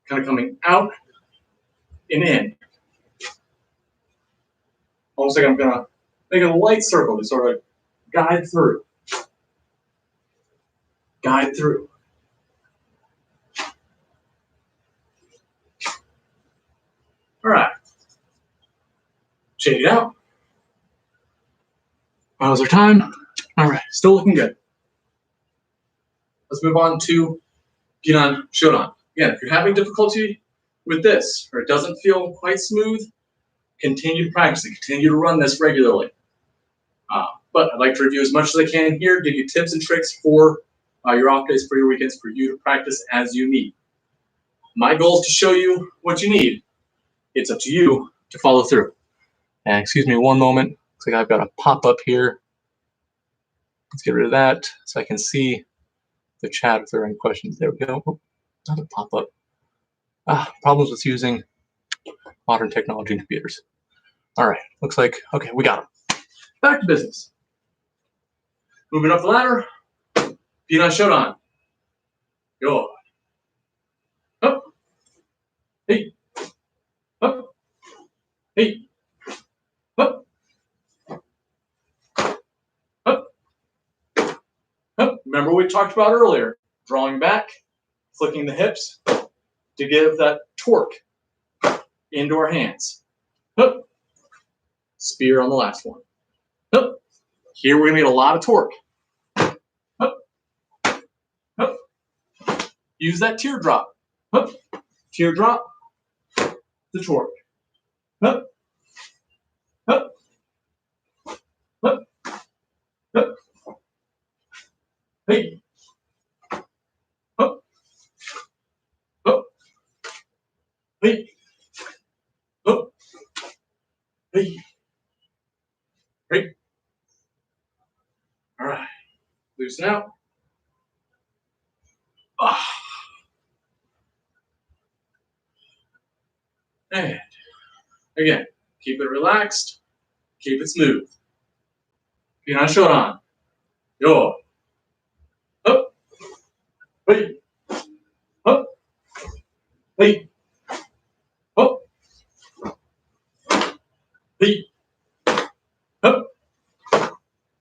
Kind of coming out and in. Almost like I'm gonna make a light circle to sort of guide through. Guide through. All right. Shade it out. How's our time? All right, still looking good. Let's move on to Pinan Shodan. Again, if you're having difficulty with this or it doesn't feel quite smooth, continue to practice it. Continue to run this regularly. But I'd like to review as much as I can here, give you tips and tricks for your off days, for your weekends, for you to practice as you need. My goal is to show you what you need. It's up to you to follow through. And excuse me one moment. Looks like I've got a pop-up here. Let's get rid of that so I can see the chat if there are any questions. There we go. Oh, another pop-up. Problems with using modern technology and computers. All right, looks like, okay, we got them. Back to business. Moving up the ladder, Pinan Shodan. Yo. Up. Hey. Up. Hey. Up. Up. Up. Remember what we talked about earlier. Drawing back, flicking the hips to give that torque into our hands. Up. Spear on the last one. Up. Here we're gonna get a lot of torque. Up. Up. Use that teardrop. Up. Teardrop. The torque. Up. Up. Up. Up. Hey. Up. Up. Hey. Up. Hey. Great. All right. Loosen out. And again, keep it relaxed, keep it smooth. Pinan Shodan. Yo. Up. Hey. Up. Hey. Up. Hey. Up.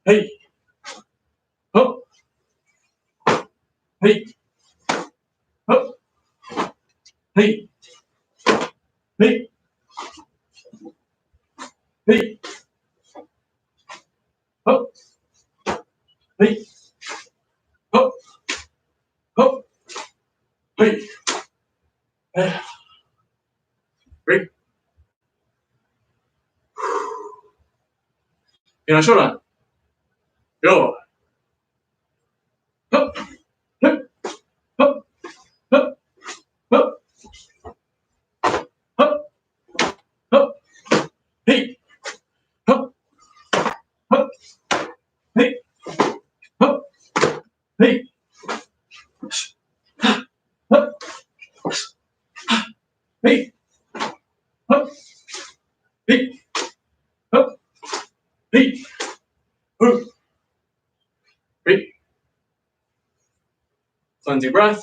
Hey. Up. Hey. Up. Hey. Hey. Hey. Up. Hey. Up. Up. Hey. Great. Pinan Shodan. Yo. Up. Up. Up. Up. Up. Hey. Hup. Hey. Hup. Hey. Hup. Hey. Cleansing breath.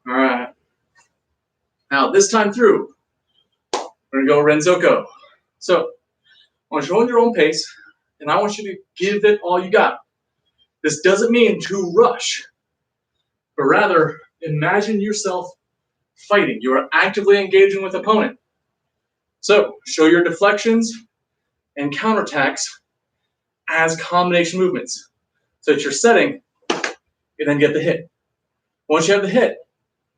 All right. Now this time through, we're gonna go Renzoko. So I want you to hold your own pace, and I want you to give it all you got. This doesn't mean to rush, but rather imagine yourself fighting. You are actively engaging with opponent. So show your deflections and counterattacks as combination movements. So that you're setting, you then get the hit. Once you have the hit,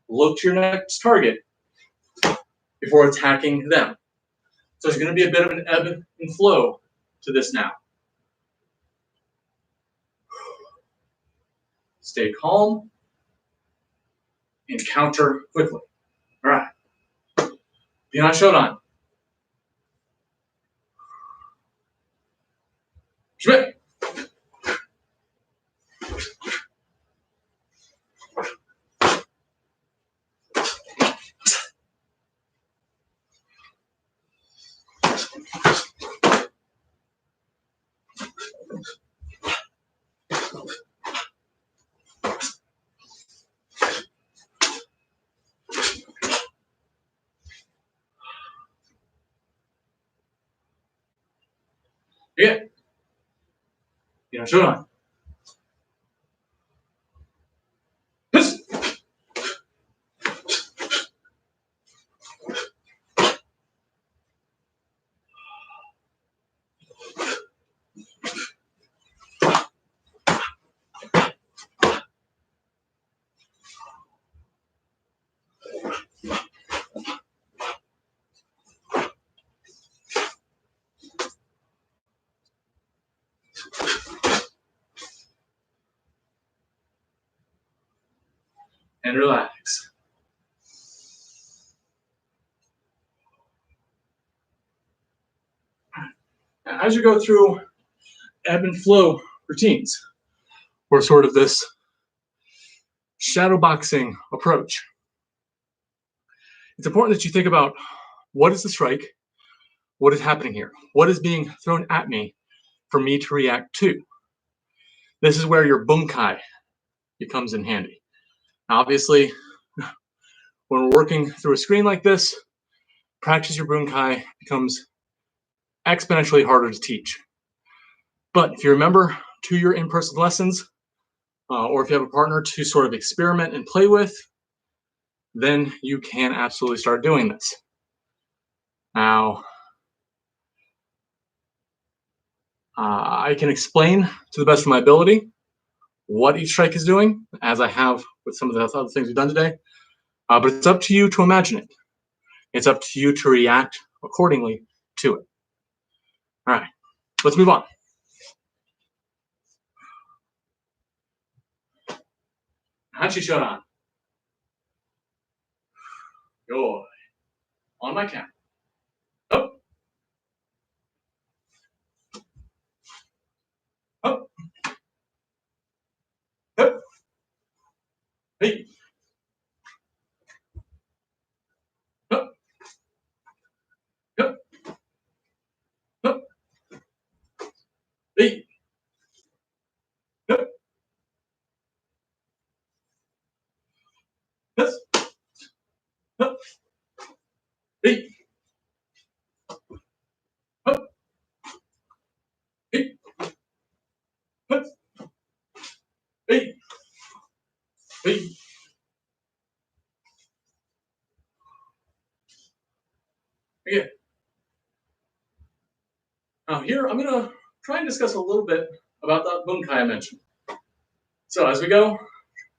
look to your next target before attacking them. So there's going to be a bit of an ebb and flow to this now. Stay calm and counter quickly. All right. Bihan Shodan. Schmidt. Yeah. Bihan Shodan. And relax. As you go through ebb and flow routines, or sort of this shadow boxing approach, it's important that you think about what is the strike, what is happening here, what is being thrown at me for me to react to. This is where your bunkai becomes in handy. Obviously, when we're working through a screen like this, practice your bunkai becomes exponentially harder to teach. But if you remember to your in-person lessons, or if you have a partner to sort of experiment and play with, then you can absolutely start doing this. Now, I can explain to the best of my ability what each strike is doing, as I have with some of the other things we've done today, but it's up to you to imagine it. It's up to you to react accordingly to it. All right, let's move on. Hanshi Shodan. Yo. On my count. Up. Up. Up. Hey. Up. Up. Up. Hey. Up. Yes. Up. Hey. Up. Hey. Up. Hey. Hey. Again. Now here, I'm going to try and discuss a little bit about that bunkai I mentioned. So as we go,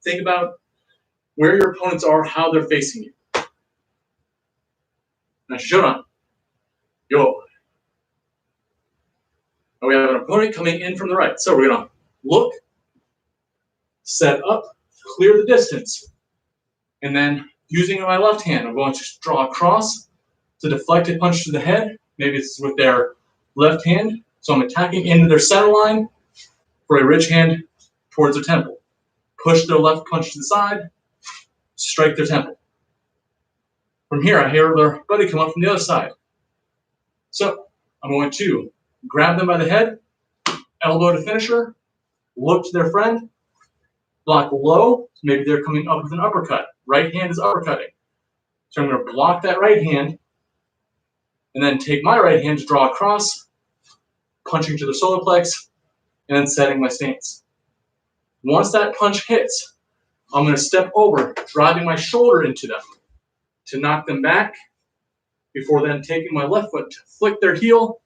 think about where your opponents are, how they're facing you. Now, Shodan. Yo. Now we have an opponent coming in from the right. So we're going to look, set up, clear the distance. And then using my left hand, I'm going to draw a cross to deflect a punch to the head. Maybe it's with their left hand. So I'm attacking into their center line for a ridge hand towards their temple. Push their left punch to the side, strike their temple. From here, I hear their buddy come up from the other side. So I'm going to grab them by the head, elbow to finisher, look to their friend, block low, so maybe they're coming up with an uppercut. Right hand is uppercutting. So I'm going to block that right hand, and then take my right hand to draw across, punching to the solar plex, and then setting my stance. Once that punch hits, I'm going to step over, driving my shoulder into them to knock them back, before then taking my left foot to flick their heel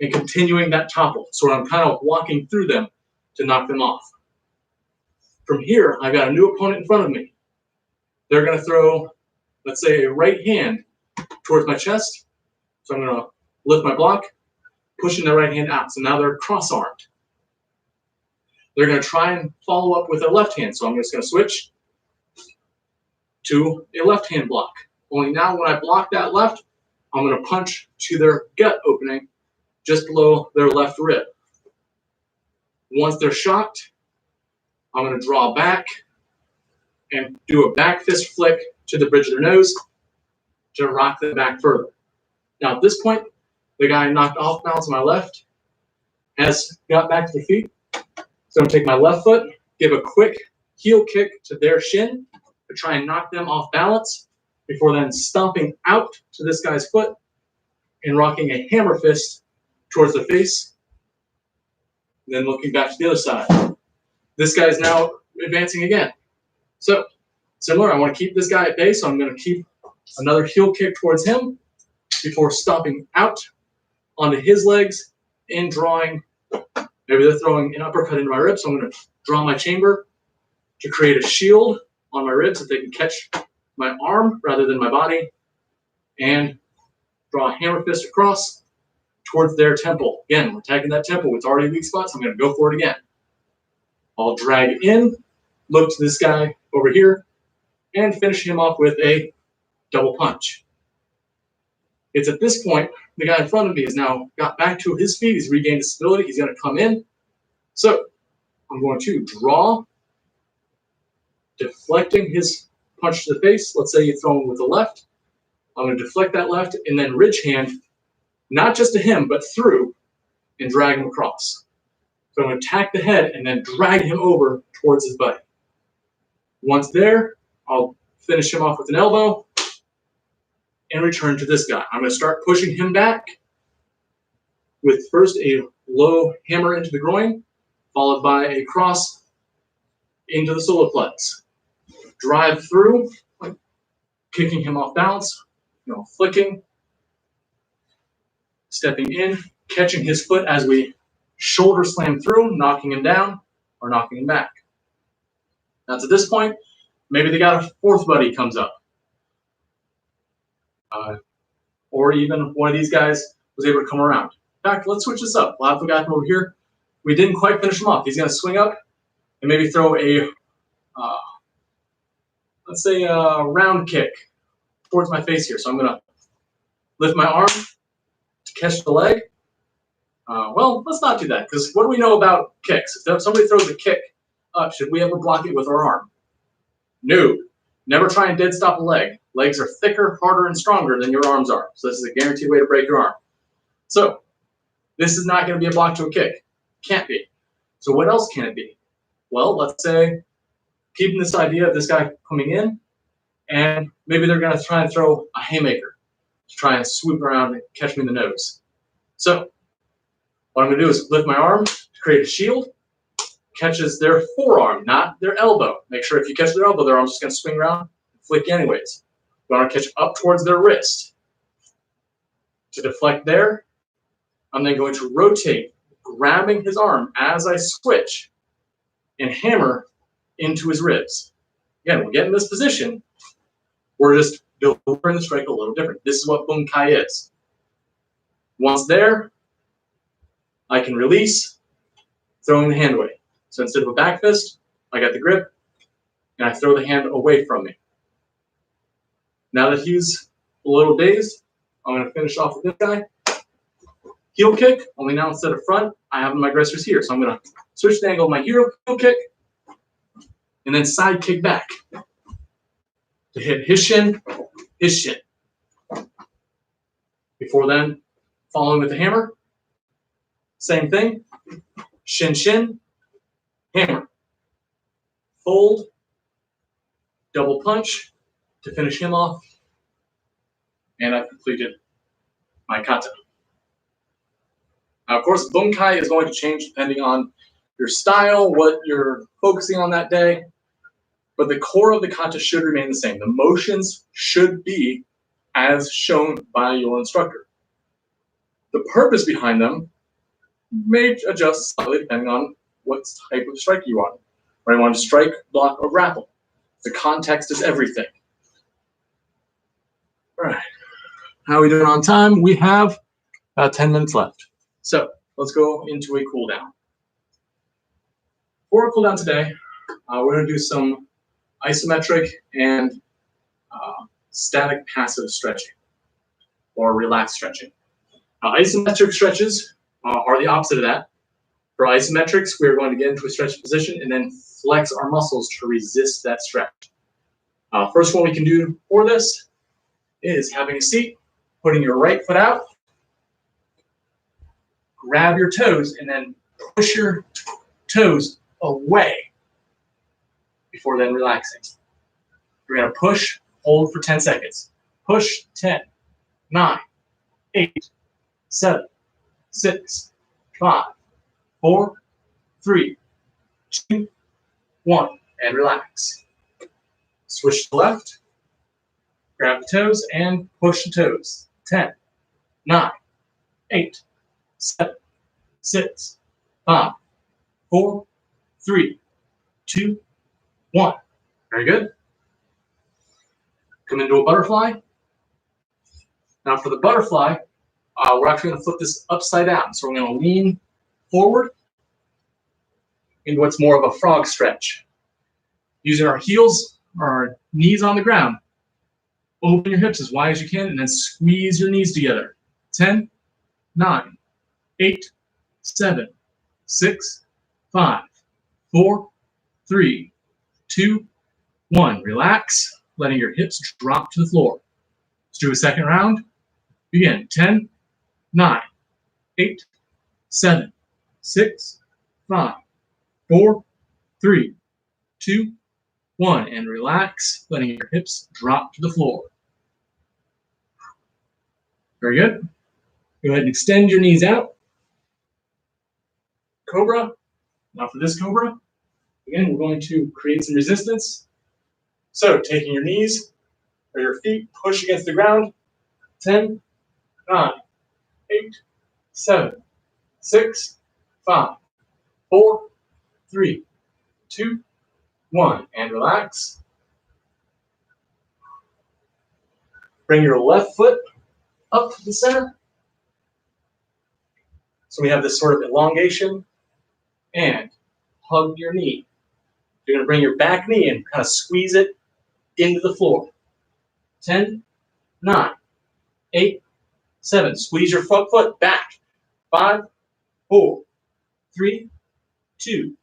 and continuing that topple. So I'm kind of walking through them to knock them off. From here, I've got a new opponent in front of me. They're going to throw, let's say, a right hand towards my chest. So I'm going to lift my block, pushing their right hand out. So now they're cross-armed. They're going to try and follow up with their left hand. So I'm just going to switch to a left hand block. Only now when I block that left, I'm going to punch to their gut opening just below their left rib. Once they're shocked, I'm going to draw back and do a back fist flick to the bridge of their nose to rock them back further. Now at this point, the guy knocked off balance on my left has got back to their feet. So I'm going to take my left foot, give a quick heel kick to their shin to try and knock them off balance, before then stomping out to this guy's foot and rocking a hammer fist towards the face, and then looking back to the other side. This guy's now advancing again. So similar, I want to keep this guy at bay, so I'm going to keep another heel kick towards him before stomping out onto his legs and drawing, maybe they're throwing an uppercut into my ribs, so I'm going to draw my chamber to create a shield on my ribs so they can catch my arm rather than my body, and draw a hammer fist across towards their temple. Again, we're attacking that temple. It's already a weak spot, so I'm going to go for it again. I'll drag in, look to this guy over here, and finish him off with a double punch. It's at this point, the guy in front of me has now got back to his feet. He's regained his stability. He's going to come in. So I'm going to draw, deflecting his punch to the face. Let's say you throw him with the left. I'm going to deflect that left and then ridge hand, not just to him, but through, and drag him across. So I'm going to attack the head and then drag him over towards his buddy. Once there, I'll finish him off with an elbow and return to this guy. I'm going to start pushing him back with first a low hammer into the groin, followed by a cross into the solar plex. Drive through, kicking him off balance, flicking, stepping in, catching his foot as we shoulder slam through, knocking him down or knocking him back. Now to this point, maybe they got a fourth buddy comes up. Or even one of these guys was able to come around. In fact, let's switch this up. We'll have the guy from over here. We didn't quite finish him off. He's going to swing up and maybe throw a, let's say a round kick towards my face here. So I'm going to lift my arm to catch the leg. Well, let's not do that, because what do we know about kicks? If somebody throws a kick up, should we ever block it with our arm? No. Never try and dead stop a leg. Legs are thicker, harder, and stronger than your arms are. So this is a guaranteed way to break your arm. So this is not going to be a block to a kick. Can't be. So what else can it be? Well, let's say, keeping this idea of this guy coming in, and maybe they're going to try and throw a haymaker to try and swoop around and catch me in the nose. So what I'm going to do is lift my arm to create a shield, catches their forearm, not their elbow. Make sure if you catch their elbow, their arm's just going to swing around and flick you anyways. You want to catch up towards their wrist. To deflect there, I'm then going to rotate, grabbing his arm as I switch, and hammer into his ribs. Again, we'll get in this position. We're just delivering the strike a little different. This is what Bunkai is. Once there, I can release, throwing the hand away. So instead of a back fist, I got the grip, and I throw the hand away from me. Now that he's a little dazed, I'm going to finish off with this guy. Heel kick, only now instead of front, I have my aggressors here. So I'm going to switch the angle of my heel kick, and then side kick back to hit his shin, his shin. Before then, following with the hammer, same thing, shin, shin, hammer, fold, double punch to finish him off, and I've completed my kata. Now, of course, bunkai is going to change depending on your style, what you're focusing on that day, but the core of the kata should remain the same. The motions should be as shown by your instructor. The purpose behind them may adjust slightly depending on what type of strike you want. Whether you want to strike, block, or grapple. The context is everything. All right. How are we doing on time? We have about 10 minutes left. So let's go into a cool down. For a cool down today, we're going to do some isometric and static passive stretching or relaxed stretching. Isometric stretches are the opposite of that. For isometrics, we're going to get into a stretch position and then flex our muscles to resist that stretch. First one we can do for this is having a seat, putting your right foot out, grab your toes, and then push your toes away before then relaxing. You're going to push, hold for 10 seconds. Push, 10, 9, 8, 7, 6, 5, 4, 3, 2, 1, and relax. Switch to left, grab the toes, and push the toes. 10, 9, 8, 7, 6, 5, 4, 3, 2, 1. Very good. Come into a butterfly. Now for the butterfly, we're actually going to flip this upside down. So we're going to lean forward into what's more of a frog stretch. Using our heels or our knees on the ground. Open your hips as wide as you can and then squeeze your knees together. 10, 9, 8, 7, 6, 5, 4, 3, 2, 1. Relax, letting your hips drop to the floor. Let's do a second round. Begin. 10, 9, 8, 7, 6, 5, 4, 3, 2, 1. And relax, letting your hips drop to the floor. Very good. Go ahead and extend your knees out. Cobra. Now for this cobra, again, we're going to create some resistance. So taking your knees or your feet, push against the ground. 10, 9, 8, 7, 6, 5, 4, 3, 2, 1. And relax. Bring your left foot up to the center. So we have this sort of elongation and hug your knee. You're going to bring your back knee and kind of squeeze it into the floor. 10, 9, 8, 7. Squeeze your front foot back. 5, 4, 3, 2,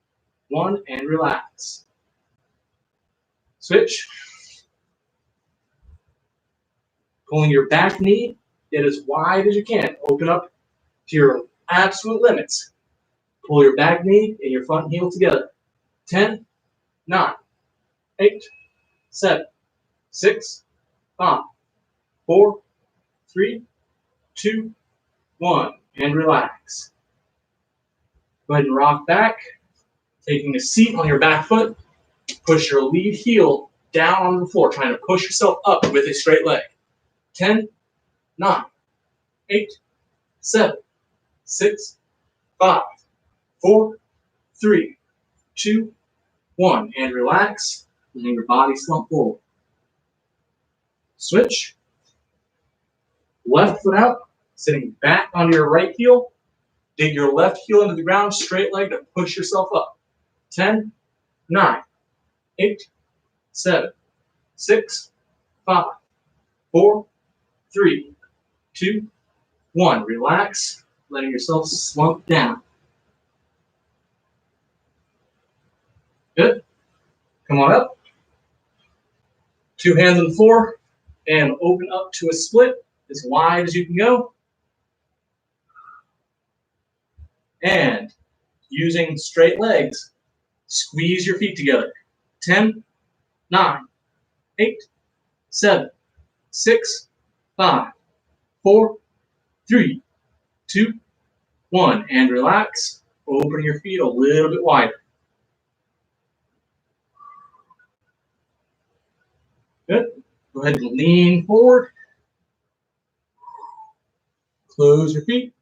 1, and relax. Switch. Pulling your back knee, get as wide as you can. Open up to your absolute limits. Pull your back knee and your front heel together. 10, 9, 8, 7, 6, 5, 4, 3, 2, 1, and relax. Go ahead and rock back, taking a seat on your back foot. Push your lead heel down on the floor, trying to push yourself up with a straight leg. 10, 9, 8, 7, 6, 5, 4, 3, 2, 1, and relax, letting your body slump forward. Switch. Left foot out, sitting back onto your right heel. Dig your left heel into the ground, straight leg to push yourself up. 10, 9, 8, 7, 6, 5, 4, 3, 2, 1. Relax, letting yourself slump down. Good. Come on up. 2 hands on the floor and open up to a split as wide as you can go. And using straight legs, squeeze your feet together. 10, 9, 8, 7, 6, 5, 4, 3, 2, 1. And relax. Open your feet a little bit wider. Good. Go ahead and lean forward. Close your feet.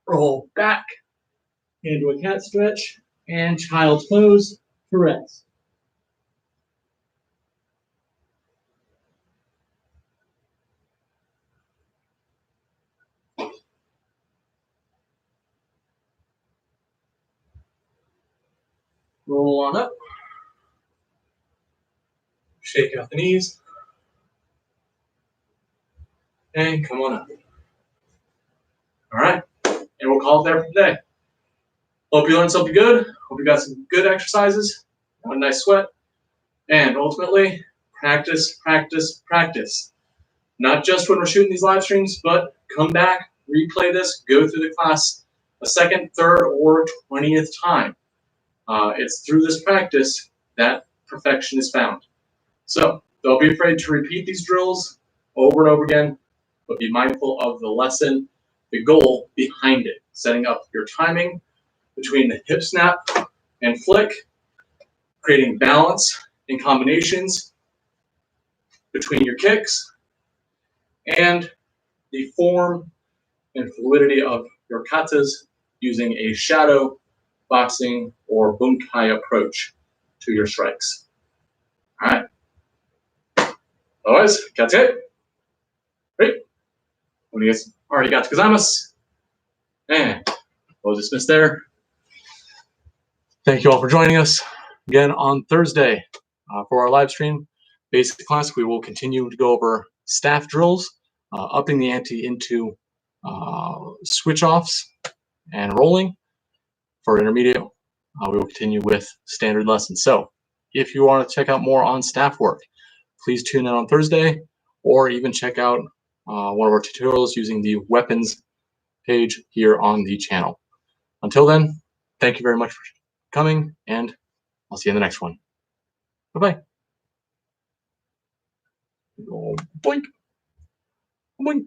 Roll back into a cat stretch and child's pose to rest. Roll on up. Shake out the knees. And come on up. All right. And we'll call it there for today. Hope you learned something good. Hope you got some good exercises. Got a nice sweat. And ultimately, practice, practice, practice. Not just when we're shooting these live streams, but come back, replay this, go through the class a second, third, or 20th time. It's through this practice that perfection is found. So don't be afraid to repeat these drills over and over again, but be mindful of the lesson, the goal behind it, setting up your timing between the hip snap and flick, creating balance and combinations between your kicks, and the form and fluidity of your katas using a shadow, boxing, or bunkai approach to your strikes. All right. Otherwise, that's it. Great. Arigato gozaimasu. And we'll dismiss there. Thank you all for joining us again on Thursday for our live stream. Basic class, we will continue to go over staff drills, upping the ante into switch offs and rolling. For intermediate, we will continue with standard lessons. So if you want to check out more on staff work, please tune in on Thursday, or even check out one of our tutorials using the weapons page here on the channel. Until then, thank you very much for coming, and I'll see you in the next one. Bye-bye. Boink. Boink.